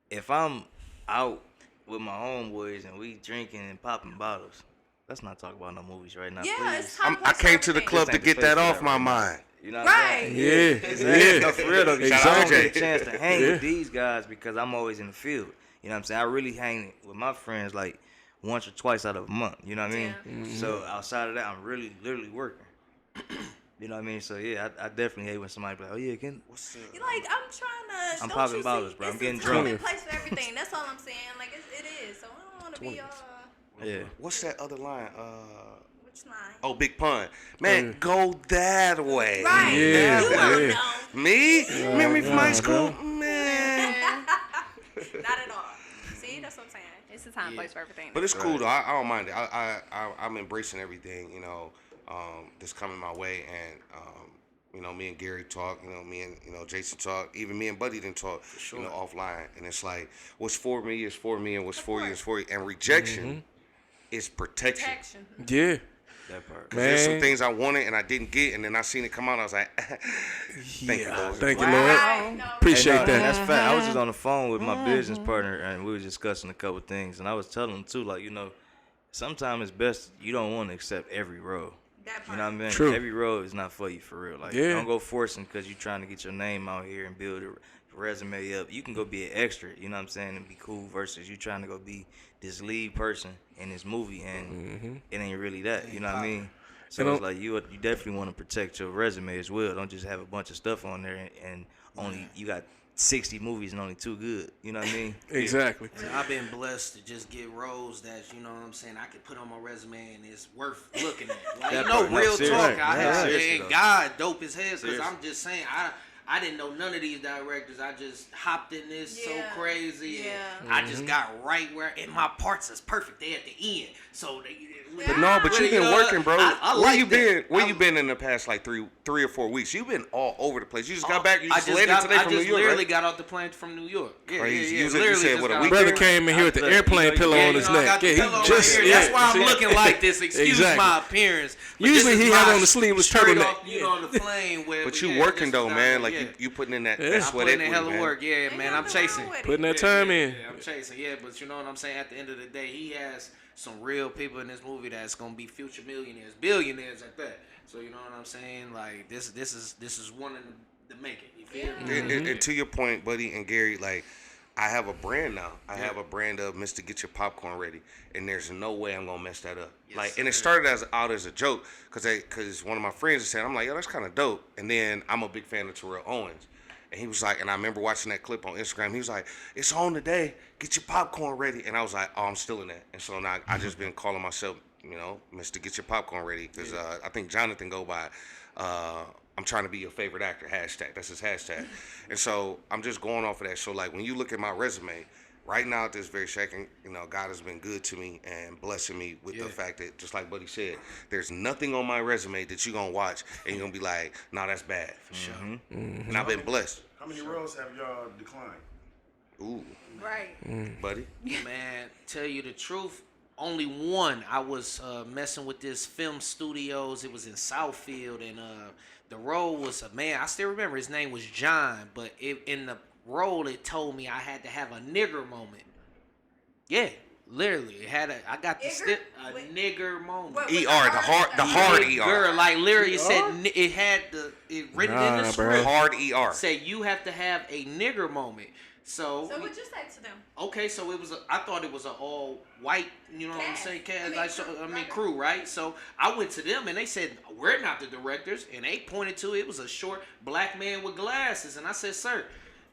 if I'm out with my homeboys and we drinking and popping bottles, let's not talk about no movies right now. Yeah, please. it's time. I came to the club to This ain't get the that place for off that my right now. mind. You know what I'm Right. saying? Yeah. Exactly. Yeah. No, for real though, because Shout out I don't to get a Jay. chance to hang Yeah. with these guys because I'm always in the field. You know what I'm saying? I really hang with my friends like once or twice out of a month. You know what I mean? Yeah. Mm-hmm. So outside of that, I'm really literally working. You know what I mean? So yeah, I definitely hate when somebody be like, oh yeah, what's up? You're like, I'm trying to. I'm don't popping you bottles, see, bro. I'm it's getting a time drunk. and place for everything. That's all I'm saying. Like, it is. So I don't want to be Yeah. What's that other line? which line? Oh, Big Pun. Man, go that way. Right. Yeah, You don't yeah. know. Me? Remember me from high school? bro. Man. Not at all. See, that's what I'm saying. It's a time and place for everything. But it's cool though. I don't mind it. I'm embracing everything, that's coming my way. And me and Gary talk. Me and Jason talk. Even me and Buddy didn't talk. Offline. And it's like, what's for me is for me, and what's for you is for you. And rejection is protection. Protection. Yeah. That part. There's some Man. things I wanted and I didn't get, and then I seen it come out. I was like, thank you, Lord. Thank you, Lord. Right. No, Appreciate Hey, no, that. That's fact. I was just on the phone with my business partner, and we were discussing a couple things, and I was telling him too, like, sometimes it's best you don't want to accept every role. That You know what I mean? True. Every role is not for you for real. Like, Yeah. don't go forcing because you're trying to get your name out here and build a resume up. You can go be an extra, you know what I'm saying, and be cool versus you trying to go be this lead person in this movie and it ain't really that. You know what I mean? So And it's like you definitely want to protect your resume as well. Don't just have a bunch of stuff on there and only you got 60 movies and only 2 good. You know what I mean? Exactly. I've been blessed to just get roles that, you know what I'm saying, I could put on my resume and it's worth looking at. Like, That you know, part, no, real seriously. talk. Right, I right. have Seriously, and though. God dope as hell because Seriously. I'm just saying, I didn't know none of these directors. I just hopped in this so Yeah. crazy. Yeah. And I just got right where, and my parts is perfect. They at the end. So they. But no, but Well, you've been you know, working, bro. I Where like you that. been? Where you been in the past like three or 4 weeks? You've been all over the place. You just got back. You just landed today from New York, literally right? got off the plane from New York. Yeah, Crazy. yeah, You said literally what, just a got week? off- Brother came in here with the airplane pillow Yeah, on his you know, I neck. got the Yeah, pillow he right just here. That's why I'm see? looking like this. Excuse Exactly. my appearance. But Usually this he is had my on the sleeveless straight turtleneck. off, you know, on the plane. But you working though, man. Like you putting in that Yeah. that I'm sweat putting in equity, hella man. work. Yeah, man. I'm chasing. Putting that time in. Yeah, I'm chasing. Yeah, but you know what I'm saying? At the end of the day, he has some real people in this movie that's gonna be future millionaires, billionaires at that. So you know what I'm saying? Like this is one in the making. You feel me? And to your point, buddy and Gary, like I have a brand now. I have a brand of Mr. Get Your Popcorn Ready, and there's no way I'm gonna mess that up. Yes, like, and it sir. started out as a joke, cause one of my friends said, I'm like, yo, that's kind of dope. And then I'm a big fan of Terrell Owens, and he was like, and I remember watching that clip on Instagram. He was like, it's on today. Get your popcorn ready. And I was like, oh, I'm still in that. And so now I just been calling myself, you know, Mr. Get Your Popcorn Ready, because I think Jonathan go by. I'm trying to be your favorite actor, hashtag. That's his hashtag. And so I'm just going off of that. So like when you look at my resume, right now at this very second, you know, God has been good to me and blessing me with the fact that, just like Buddy said, there's nothing on my resume that you're going to watch and you're going to be like, nah, that's bad. For sure. And I've been blessed. How many roles have y'all declined? Ooh, Right. buddy. Man, tell you the truth, only one. I was messing with this film studios. It was in Southfield, and the role was I still remember his name was John, but in the role it told me I had to have a nigger moment. Yeah, literally, I got the nigger moment. What, ER, was the hard Nigger, ER. like literally, it said it had it written in the Nah, script. Hard ER. Said you have to have a nigger moment. So So what'd you say to them? okay, so it was. I thought it was an all white, you know what I'm Cast. saying? I mean, Cast, crew, right. crew, right? So I went to them and they said we're not the directors, and they pointed to it was a short black man with glasses, and I said, sir,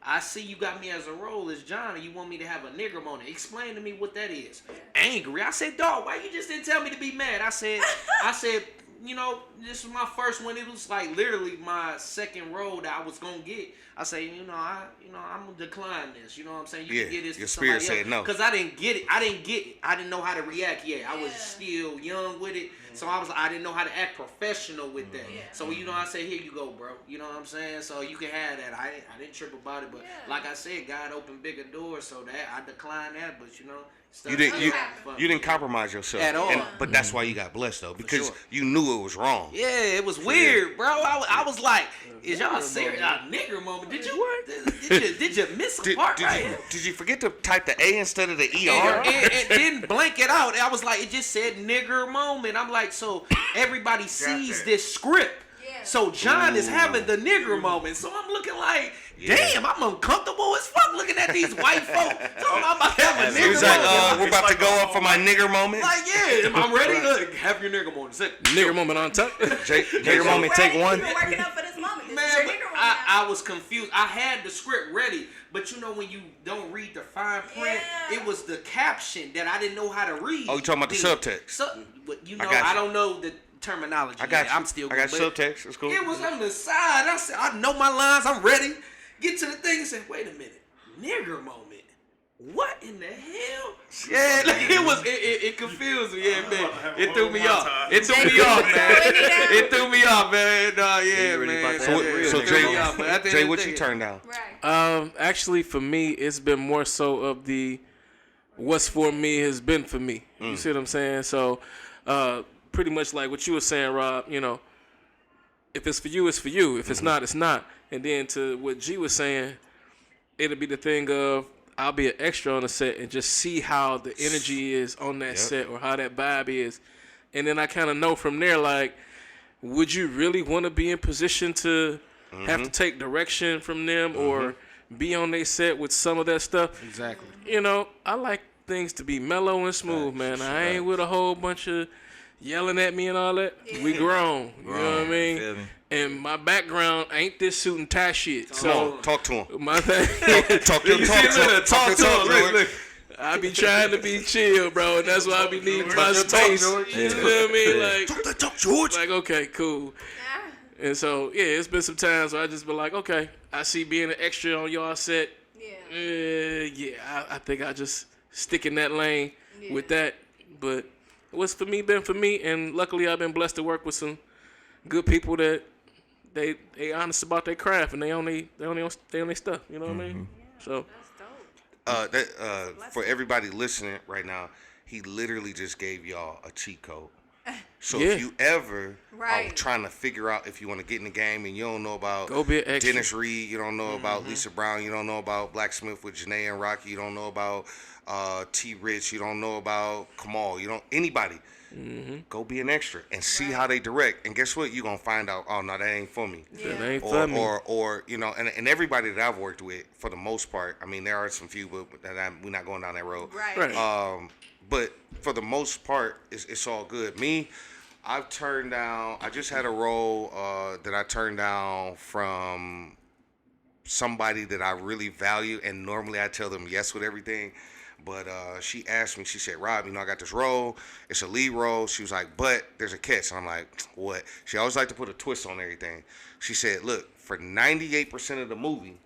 I see you got me as a role as John, and you want me to have a nigger moment. Explain to me what that is. Angry. I said, dog, why you just didn't tell me to be mad? I said, you know, this was my first one. It was like literally my second role that I was gonna get. I say, I'm gonna decline this. You know what I'm saying? You can get this. Your to spirit somebody said else. no. Cause I didn't get it. I didn't know how to react yet. I was still young with it, so I didn't know how to act professional with that. Yeah. So I say, here you go, bro. You know what I'm saying? So you can have that. I didn't trip about it, but like I said, God opened bigger doors, so that I declined that. But stuff You didn't fun. you didn't compromise yourself At all. but that's why you got blessed though, because sure. you knew it was wrong. Yeah, it was weird, bro. I was like, is y'all serious? A nigger moment? Did you miss a part right here? Did you forget to type the A instead of the ER? And didn't blank it out. I was like, it just said nigger moment. I'm like, so everybody sees this script. Yeah. So John is having the nigger moment. So I'm looking like, damn, I'm uncomfortable as fuck looking at these white folk. So I'm about to have a He nigger was like, moment. we're about to go up for my nigger moment. Like, yeah, I'm ready. Look, have your nigger moment. Nigger moment on top. Nigger moment, take one. You've been working up for this moment. This Man, is your but nigger moment now. I was confused. I had the script ready, but when you don't read the fine print, Yeah. it was the caption that I didn't know how to read. Oh, you talking about the subtext? But I got you. I don't know the terminology. I got yet. you. I'm still. I got but subtext. It's cool. It was on the side. I said, I know my lines. I'm ready. Get to the thing and say, wait a minute, nigger moment. What in the hell? Yeah, like, it confused me. Yeah, man. It threw me off. It threw me off, man. It threw me off, man. No, yeah, really man. about to have a real So nigger Threw me Jay, off, but at the Jay, end of what the you day- turned down? Right. Actually, for me, it's been more so of the what's for me has been for me. You see what I'm saying? So, pretty much like what you were saying, Rob. If it's for you, it's for you. If it's not, it's not. And then to what G was saying, it'll be the thing of I'll be an extra on the set and just see how the energy is on that set or how that vibe is. And then I kind of know from there, like, would you really want to be in position to have to take direction from them or be on their set with some of that stuff? Exactly. You know, I like things to be mellow and smooth, man. I ain't with a whole bunch of yelling at me and all that. We grown. You know what I mean? And my background ain't this suit and tie shit. So talk to him. My thing. Talk to him. Look. I be trying to be chill, bro, and that's why I be needing my space. You know what I mean? Like, talk, George. Like, okay, cool. And so, yeah, it's been some times where I just been like, okay, I see being an extra on y'all set. I think I just stick in that lane with that. But what's for me been for me, and luckily I've been blessed to work with some good people that they honest about their craft and they only stuff. You know what I mean? So. For everybody listening right now, he literally just gave y'all a cheat code. So Yeah. if you ever are Right. trying to figure out if you want to get in the game and you don't know about Go be an extra. Dennis Reed, you don't know about Lisa Brown, you don't know about Blacksmith with Janae and Rocky, you don't know about T. Rich, you don't know about Kamal, you don't anybody. Go be an extra and see how they direct. And guess what? You're gonna find out, oh no, that ain't for me. That ain't for me. Or you know, and everybody that I've worked with, for the most part, I mean, there are some few, but we're not going down that road. Right. But for the most part, it's all good. Me, I just had a role that I turned down from somebody that I really value, and normally I tell them yes with everything. But she asked me, she said, Rob, you know, I got this role. It's a lead role. She was like, but there's a catch. And I'm like, what? She always like to put a twist on everything. She said, look, for 98% of the movie,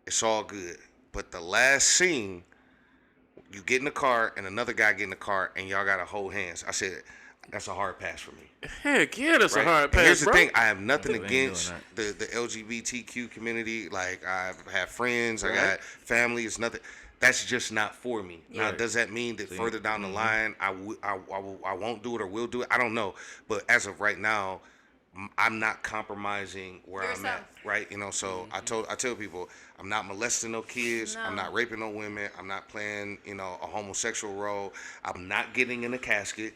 it's all good. But the last scene, you get in the car and another guy get in the car and y'all got to hold hands. I said, that's a hard pass for me. Heck yeah, that's a hard And pass, here's the bro. thing, I have nothing Ain't against doing the LGBTQ community. Like, I have friends, I got family. It's nothing. That's just not for me. Now, does that mean that further down the line I won't do it or will do it? I don't know. But as of right now, I'm not compromising where I'm at, right? You know, so I tell people, I'm not molesting no kids. I'm not raping no women. I'm not playing, you know, a homosexual role. I'm not getting in a casket.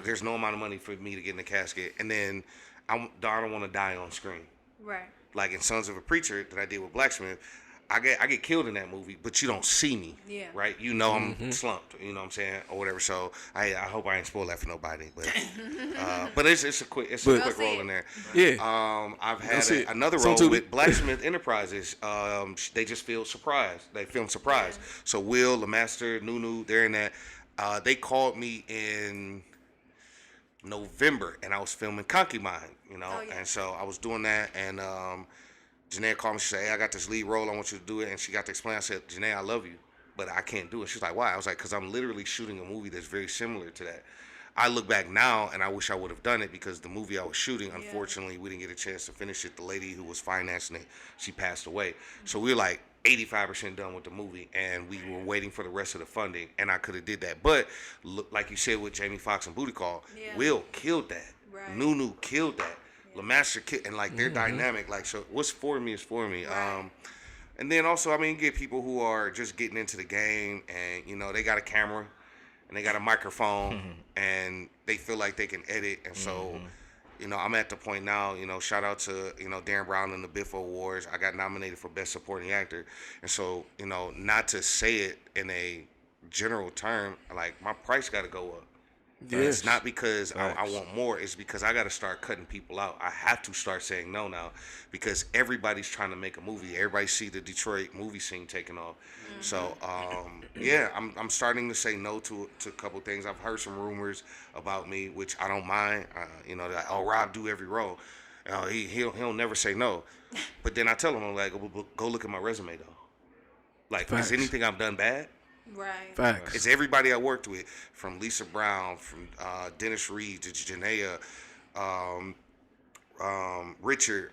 There's no amount of money for me to get in a casket. And then I don't want to die on screen. Right. Like in Sons of a Preacher that I did with Blacksmith, I get killed in that movie, but you don't see me, right? You know I'm slumped, you know what I'm saying, or whatever. So I hope I ain't spoil that for nobody, but it's a quick role in there. Yeah. I've had another role with Blacksmith Enterprises. They just filmed Surprise. They filmed Surprise. So Will, LeMaster, Nunu, they're in that. They called me in November, and I was filming Concubine, you know, and so I was doing that, and Janae called me. She said, hey, I got this lead role. I want you to do it. And she got to explain. I said, Janae, I love you, but I can't do it. She's like, why? I was like, because I'm literally shooting a movie that's very similar to that. I look back now, and I wish I would have done it because the movie I was shooting, unfortunately, we didn't get a chance to finish it. The lady who was financing it, she passed away. So we were like 85% done with the movie, and we were waiting for the rest of the funding, and I could have did that. But like you said with Jamie Foxx and Booty Call, Will killed that. Right. Nunu killed that. LeMaster kid, and like their dynamic, like, so what's for me is for me. Right. And then also, I mean, you get people who are just getting into the game, and you know they got a camera and they got a microphone, and they feel like they can edit, and so you know I'm at the point now. You know, shout out to Darren Brown and the Biff Awards. I got nominated for Best Supporting Actor, and so you know, not to say it in a general term, like my price got to go up. Yes. It's not because I want more. It's because I got to start cutting people out. I have to start saying no now because everybody's trying to make a movie. Everybody see the Detroit movie scene taking off. So, I'm starting to say no to a couple things. I've heard some rumors about me, which I don't mind. You know, that, Rob do every role. He'll never say no. But then I tell him, I'm like, go look at my resume, though. Like, is anything I've done bad? Right. Facts. It's everybody I worked with, from Lisa Brown, from Dennis Reed to Janaea, Richard,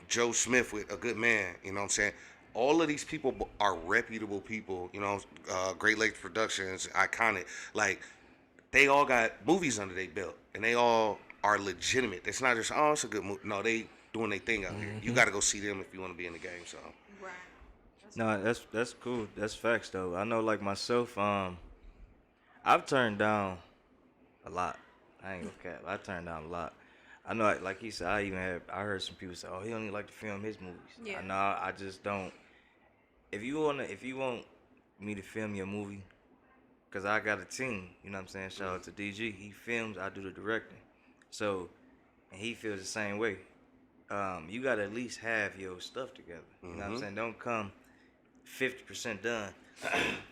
Joe Smith with A Good Man. You know what I'm saying? All of these people are reputable people. You know, Great Lakes Productions, iconic. Like, they all got movies under their belt, and they all are legitimate. It's not just, it's a good movie. No, they doing their thing out here. You got to go see them if you want to be in the game. So. Right. No, that's cool. That's facts though. I know, like myself, I've turned down a lot. I ain't gonna cap. I turned down a lot. I know, like he said, I heard some people say, "Oh, he only like to film his movies." Yeah. No, I just don't. If you want me to film your movie, cause I got a team. You know what I'm saying? Shout out to DG. He films. I do the directing. So, and he feels the same way. You gotta at least have your stuff together. You know what I'm saying? Don't come 50% done,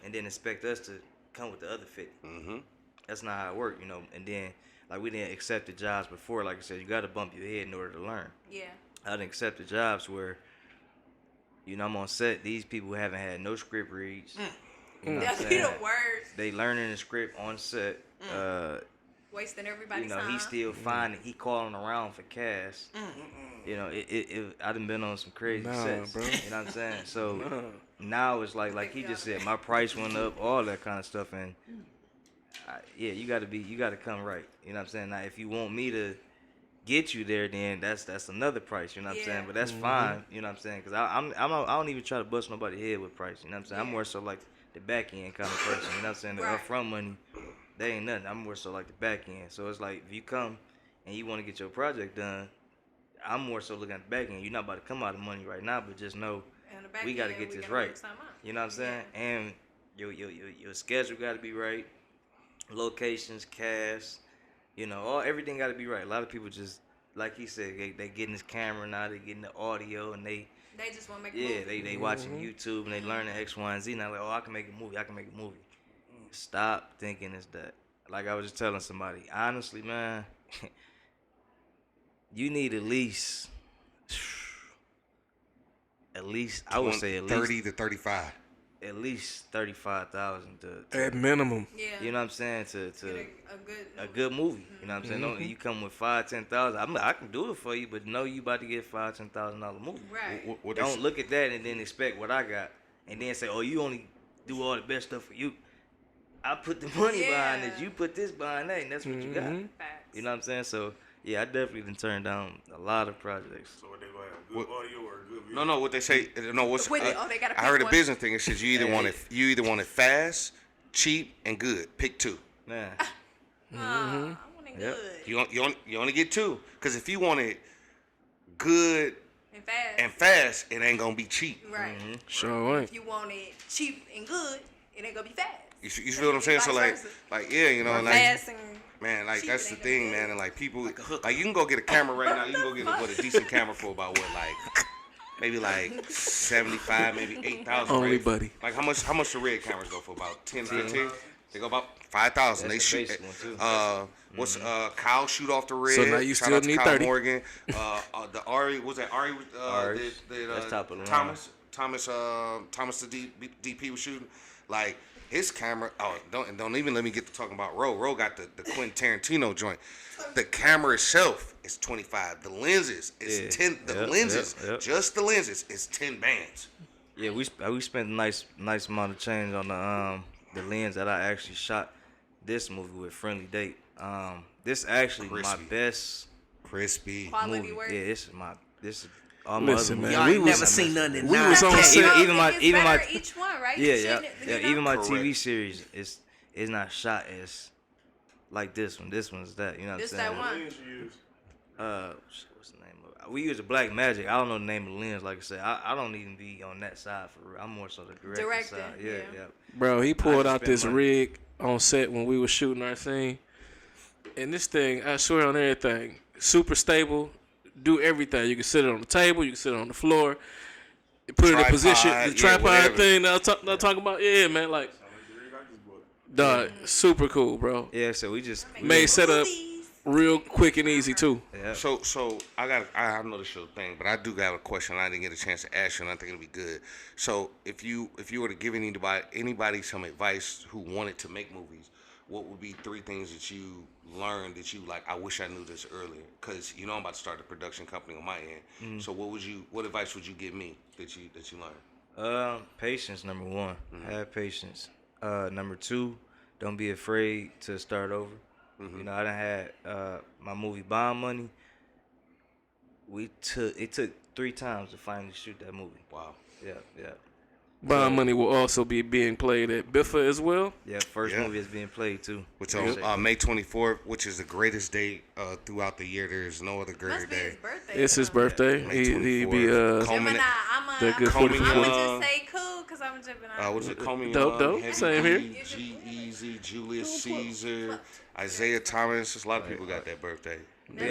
and then expect us to come with the other 50. That's not how it works, you know. And then, like, we didn't accept the jobs before. Like I said, you got to bump your head in order to learn. Yeah. I didn't accept the jobs where, you know, I'm on set. These people haven't had no script reads. You know what I'm That'd be saying? the worst. They learning the script on set. Wasting everybody's You know, time. he still finding, he calling around for cash. You know, I done been on some crazy sets. bro. You know what I'm saying? So now it's like he just said, my price went up, all that kind of stuff, and yeah, you gotta come right. You know what I'm saying? Now, if you want me to get you there, then that's another price. You know what I'm saying? But that's fine. You know what I'm saying? Because I don't even try to bust nobody's head with price. You know what I'm saying? I'm more so like the back end kind of person. You know what I'm saying? The upfront money, they ain't nothing. I'm more so like the back end. So it's like if you come and you want to get your project done, I'm more so looking at the back end. You're not about to come out of money right now, but just know we got to get this right. You know what I'm saying? And your schedule got to be right. Locations, cast, you know, everything got to be right. A lot of people just, like he said, they getting this camera now, they getting the audio, and they just want to make a movie. they watching YouTube and they learning X, Y, and Z. Now like, oh, I can make a movie. Stop thinking it's that. Like I was just telling somebody, honestly, man, you need at least I would say at least 30 to 35. At least 35,000 to At minimum. Yeah. You know what I'm saying? To a good movie. You know what I'm saying? No, you come with $5,000-$10,000. I can do it for you, but no, you about to get $5,000-$10,000 movie. Right. Don't look at that and then expect what I got, and then say, oh, you only do all the best stuff for you. I put the money behind it. You put this behind that, and that's what you got. Facts. You know what I'm saying? So yeah, I definitely done turned down a lot of projects. So what they gonna have good audio or good video? No, what they say. No, what's They gotta I heard pick a one. business thing. It says you either want it fast, cheap, and good. Pick two. Man. I want it good. You only get two. Because if you want it good And fast. it ain't gonna be cheap. Right. Sure ain't. If you want it cheap and good, it ain't gonna be fast. You feel what I'm saying? So Vice versa. like yeah, you know, Or like fast and man, like cheap, that's it the ain't thing, gonna be man. And like people, like you can go get a camera right now. You can go get a decent camera for about what, like maybe like 75, maybe 8,000. Only right? buddy. Like how much the red cameras go for? About 10, 15? They go about 5,000. They That's the shoot. basic one, too. What's Kyle shoot off the red? So now you Shout still out to need Kyle 30. Morgan. The Ari, was that Ari? Ari's. That's top of the line. Thomas the DP was shooting. Like his camera. Oh, don't even let me get to talking about Ro. Ro got the Quentin Tarantino joint. The camera itself is 25. The lenses is 10. The lenses, just the lenses, is 10 bands. Yeah, we spent a nice amount of change on the lens that I actually shot this movie with. Friendly Date. This actually my best crispy quality movie. work. Yeah, this is all my Listen, other man, movies. Y'all we ain't was- never seen nothing in we was on nine. set. even my each one, right? yeah. You know? Even my Correct. TV series is not shot as like this one. This one's that. You know what This I'm saying? that one. Lens you use? What's the name of it? We use a Black Magic. I don't know the name of the lens. Like I said, I don't even be on that side for real. I'm more so the director side. Yeah. Bro, he pulled just out spent this money. rig on set when we were shooting our scene. And this thing, I swear on everything, super stable, do everything. You can sit it on the table, you can sit it on the floor, you put it in a Tripod, position, the yeah, tripod whatever. thing that I'm talking about. Yeah, man, like, dog, super cool, bro. Yeah. So we just Made setup real quick and easy, too. Yeah. So I know this your thing, but I do got a question I didn't get a chance to ask you, and I think it'll be good. So if you were to give anybody some advice who wanted to make movies, what would be 3 things that you learned that you like? I wish I knew this earlier, because you know I'm about to start a production company on my end. So what advice would you give me that you learned? Patience, number 1. Have patience. Number 2, don't be afraid to start over. You know, I done had my movie Bond Money. It took 3 times to finally shoot that movie. Wow. Yeah. Bond Money will also be being played at Biffa as well. Yeah, first movie is being played too. Which on May 24th, which is the greatest day throughout the year. There is no other greater Must be day. his birthday. It's his birthday. May He be Gemini, the good I'm 44. gonna just say cool because I'm a Gemini. What is it? Coming Dope. Heavy Same here. D, G-Eazy, Julius Caesar, Isaiah Thomas. There's a lot of people got that birthday. No,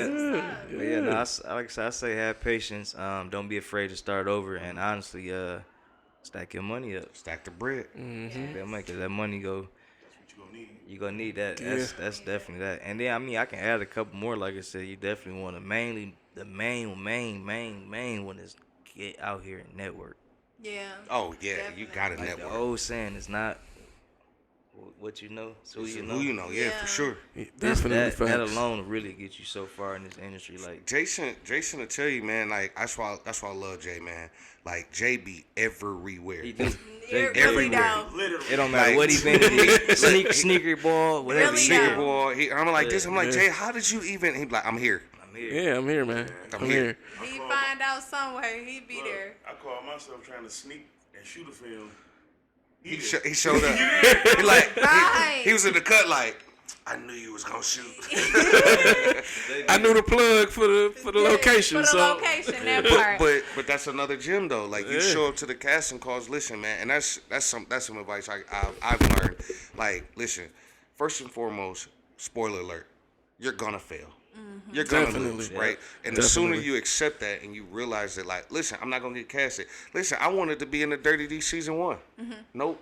like I said, I say have patience. Don't be afraid to start over, and honestly, stack your money up. Stack the bread. Cause that money go. You gonna need that. That's definitely that. And then I can add a couple more. Like I said, you definitely want to the main one is get out here and network. Yeah. Oh yeah, Definitely. you got to Like network. the old saying, it's not what you know, so It's you who know. you know, yeah, for sure. Definitely that facts. alone will really get you so far in this industry. Like Jason will tell you, man. Like that's why I love Jay, man. Like Jay be everywhere. he do. You're Jay really everywhere. down. It don't matter Like- what he been sneaker ball, whatever. Really he down. do. Boy, I'm like this. I'm like Yeah. Jay, how did you even? He be like, I'm here. Yeah, I'm here, man. I'm I'm here. here. He find out somewhere, he be there. I call myself trying to sneak and shoot a film. He showed up. He like Right. he was in the cut like. I knew you was gonna shoot. I knew the plug for the location. For the So location, that part. But that's another gem though. Like you show up to the casting calls. Listen, man, and that's some advice I've learned. Like, listen, first and foremost, spoiler alert, you're gonna fail. You're gonna Definitely. lose, right? And the sooner you accept that and you realize that, like, listen, I'm not gonna get casted. Listen, I wanted to be in the Dirty D season 1. Nope.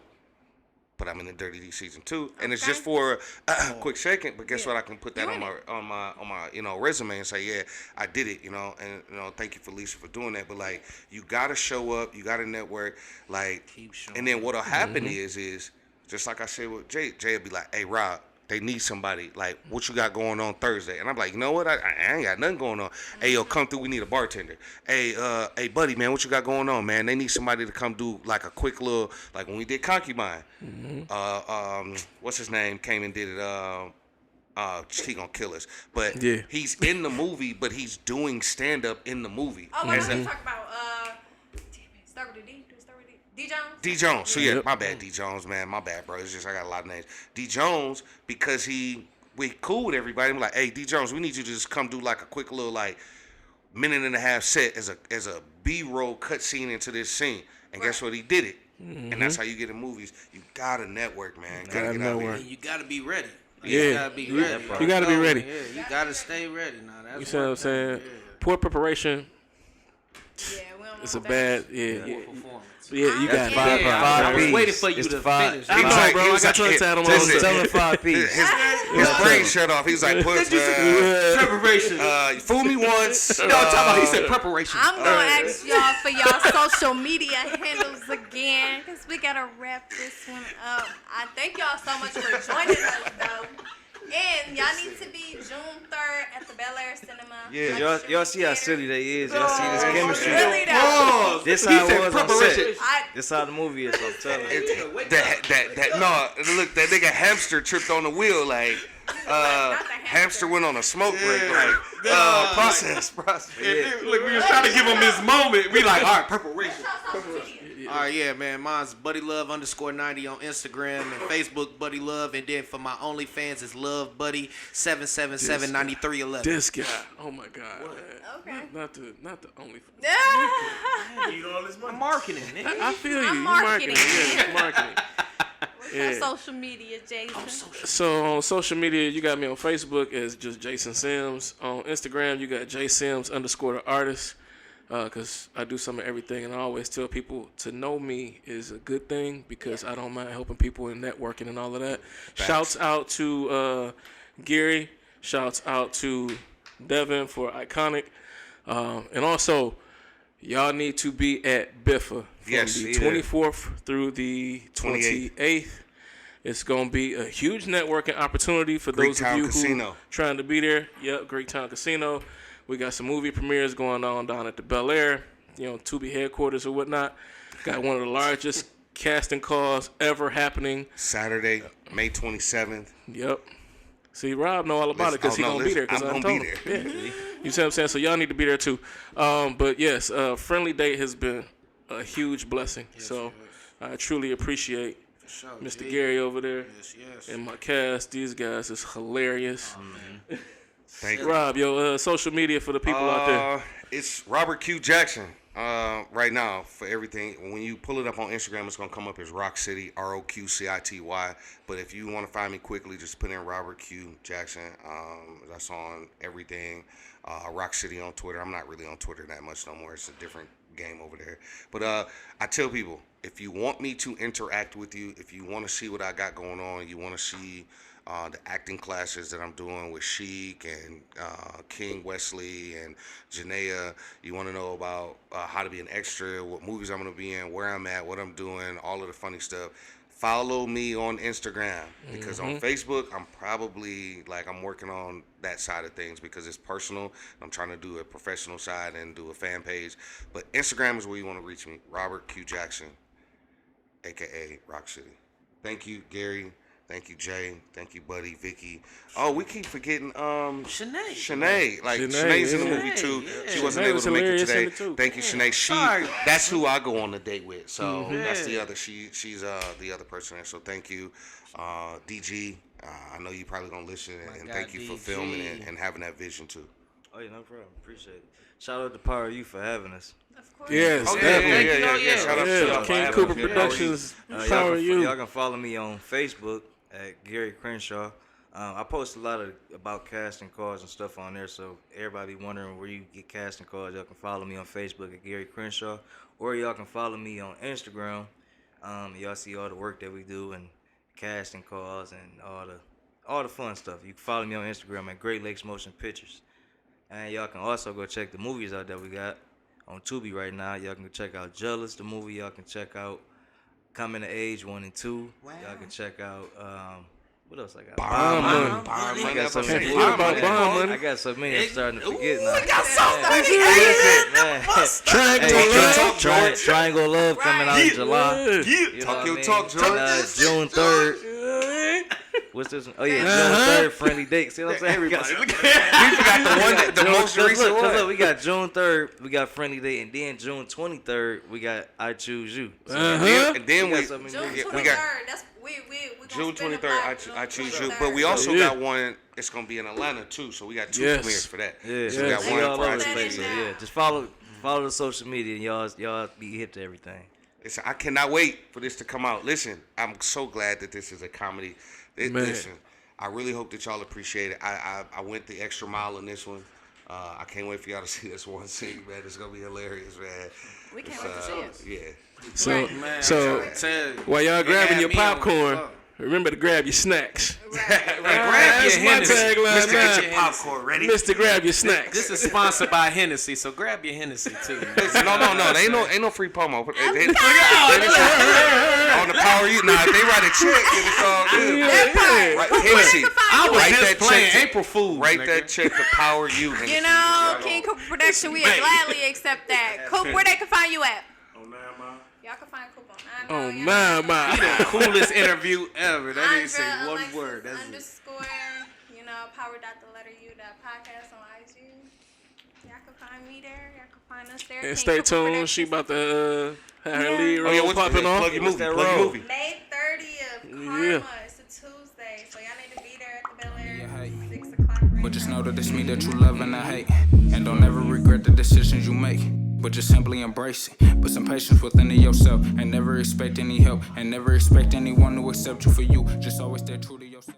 But I'm in the Dirty D season 2, and it's just for a quick second. But guess what? I can put that on my resume and say, yeah, I did it, and thank you for Lisa for doing that. But like, you gotta show up, you gotta network, like, and then what'll happen is just like I said with Jay will be like, hey Rob, they need somebody. Like, what you got going on Thursday? And I'm like, you know what? I ain't got nothing going on. Hey, yo, come through. We need a bartender. Hey, buddy, man, what you got going on, man? They need somebody to come do like a quick little, like when we did Concubine. What's his name? Came and did it. He gonna kill us. But Yeah. he's in the movie, but he's doing stand up in the movie. Oh, what did we talk about? Damn it. Start with a D. Do it start with D? D Jones? D Jones. So yeah, Yep. my bad, D Jones, man. My bad, bro. It's just I got a lot of names. D Jones, because we cool with everybody. I'm like, hey, D Jones, we need you to just come do like a quick little like minute and a half set as a B-roll cut scene into this scene. And guess what? He did it. And that's how you get in movies. You gotta network, man. You gotta get out network. here. You gotta be ready. Yeah. You gotta be ready. You gotta be ready. Yeah, you gotta stay ready. Now that's You see what I'm saying? Poor preparation. Yeah, we don't It's know a that. bad. Yeah. performance. Yeah, you got Five- it. I was P's. waiting for you It's to five- finish. I He was know, like- bro. he I was got like- tongue tied on my listen, own Tell him 5 P's. His brain shut off. He was like, put Preparation. you fool me once. No, talking about he said preparation. I'm gonna ask y'all for y'all social media handles again, cause we gotta wrap this one up. I thank y'all so much for joining us, though. And y'all need to be June 3rd at the Bel Air Cinema. Yeah. Y'all see how silly they is. Y'all see this chemistry. Really though. This He how said it was on preparation. set. This how the movie is. I'm telling you. Look, that nigga hamster tripped on the wheel like hamster went on a smoke break like process. Look, we was trying to give him his moment. We like, all right, preparation. All right, yeah, man. Mine's BuddyLove_90 on Instagram and Facebook, Buddy Love, and then for my OnlyFans is Love Buddy 7779311. This guy. Oh my God. Man. Okay. Not the only. Need all this money. Marketing, nigga. I feel you. I'm You marketing. Yeah, marketing. What's your social media, Jason? So on social media, you got me on Facebook as just Jason Sims. On Instagram, you got jsims_the_artist. Because I do some of everything, and I always tell people to know me is a good thing because I don't mind helping people in networking and all of that. Shouts out to Gary. Shouts out to Devin for Iconic. And also, y'all need to be at Biffa from Yes, the be there. 24th through the 28th. It's going to be a huge networking opportunity for those of Greektown you who Casino. trying to be there. Yep, Greektown Casino. We got some movie premieres going on down at the Bel Air, Tubi headquarters or whatnot. Got one of the largest casting calls ever happening. Saturday, May 27th. Yep. See, Rob know all about it because he's going to be there. Cause I'm I gonna told be him. there. Yeah. You see what I'm saying? So y'all need to be there too. But yes, Friendly Date has been a huge blessing. So I truly appreciate For sure, Mr. G. Gary over there Yes. and my cast. These guys is hilarious. Thank you. Rob, your social media for the people out there. It's Robert Q Jackson. Right now for everything. When you pull it up on Instagram, it's gonna come up as Rock City, ROQCITY. But if you want to find me quickly, just put in Robert Q Jackson. That's on everything. Rock City on Twitter. I'm not really on Twitter that much no more. It's a different game over there. But I tell people, if you want me to interact with you, if you want to see what I got going on, you want to see the acting classes that I'm doing with Sheik and King Wesley and Janaea. You want to know about how to be an extra, what movies I'm going to be in, where I'm at, what I'm doing, all of the funny stuff. Follow me on Instagram because on Facebook, I'm probably I'm working on that side of things because it's personal. I'm trying to do a professional side and do a fan page. But Instagram is where you want to reach me. Robert Q Jackson, a.k.a. Rock City. Thank you, Gary. Thank you, Jay. Thank you, Buddy, Vicky. Oh, we keep forgetting Shanae. Shanae's in the movie too. Yeah. She wasn't Shanae able was to make it hilarious in today. it, too. Thank you, Shanae. That's who I go on the date with. So that's the other. She's the other person there. So thank you, DG. I know you probably gonna listen, and thank you for DG. filming and having that vision too. Oh yeah, no problem. Appreciate it. Shout out to Power You for having us. Of course. Yes, Oh definitely. yeah. Shout out to King Power Cooper You. Productions. Y'all Power can- you. Y'all can follow me on Facebook at Gary Crenshaw. I post a lot about casting calls and stuff on there, so everybody wondering where you get casting calls, y'all can follow me on Facebook at Gary Crenshaw, or y'all can follow me on Instagram. Y'all see all the work that we do and casting calls and all the fun stuff. You can follow me on Instagram at Great Lakes Motion Pictures, and y'all can also go check the movies out that we got on Tubi right now. Y'all can go check out Jealous, the movie. Y'all can check out Coming to Age 1 and 2. Wow. Y'all can check out what else I got? Bomb Money. I got so many. Can't forget about Bomb Money. I got so many. I'm starting to forget now. We got so many. Triangle Love coming out in July. You know Talk what your I mean? talk, Joe. And, June 3rd. What's this one? Oh yeah, June 3rd, Friendly Date. See what I'm saying? Everybody. We forgot the one, the most recent one. Look, we got June 3rd, we got Friendly Date, and then June 23rd, we got I Choose You. So And then we June 23rd. we got That's we June gonna spend the 23rd. block I June choose you. 23rd. But we also Yeah. got one. It's gonna be in Atlanta too. So we got two Yes. premieres for that. yeah, So we got we one all for over I the choose place. you. So, yeah, just follow the social media, and y'all be hip to everything. Listen, I cannot wait for this to come out. Listen, I'm so glad that this is a comedy. Man. Listen, I really hope that y'all appreciate it. I went the extra mile in this one. I can't wait for y'all to see this one scene, man. It's gonna be hilarious, man. We can't wait to see it. Yeah. So, Man, so tell you. while y'all They grabbing had your me on popcorn, the remember to grab your snacks. Grab That's your my Hennessy. tagline Mr. Get now. your popcorn ready. Mr. Grab your snacks. This is sponsored by Hennessy, so grab your Hennessy too. Listen, no. There ain't no free promo. On the Power You. Nah, if they write a check, then it's all good. Right, Hennessy. I was Write just that playing check. April Fool's. Write nigga. that check to Power You. Hennessy. You know, King Cooper Production, we gladly accept that. Coop, where they can find you at? Y'all can find Coop on Oh, Andrew. my. The coolest interview ever. That didn't say Andrea one Alexis word. That's it. underscore, power.the-letter-u.podcast on IG. Y'all can find me there. Y'all can find us there. And King stay Cooper tuned. She Productions. about to have her lead Oh, role yeah, what's popping off. Plug your movie. that Plug your role? movie. May 30th, Karma. Yeah. It's a Tuesday, so y'all need to be there at the Bel Air. Yeah, hey. 6 o'clock. But just know that it's me that you love and I hate. And don't ever regret the decisions you make. But just simply embrace it. Put some patience within yourself. And never expect any help. And never expect anyone to accept you for you. Just always stay true to yourself.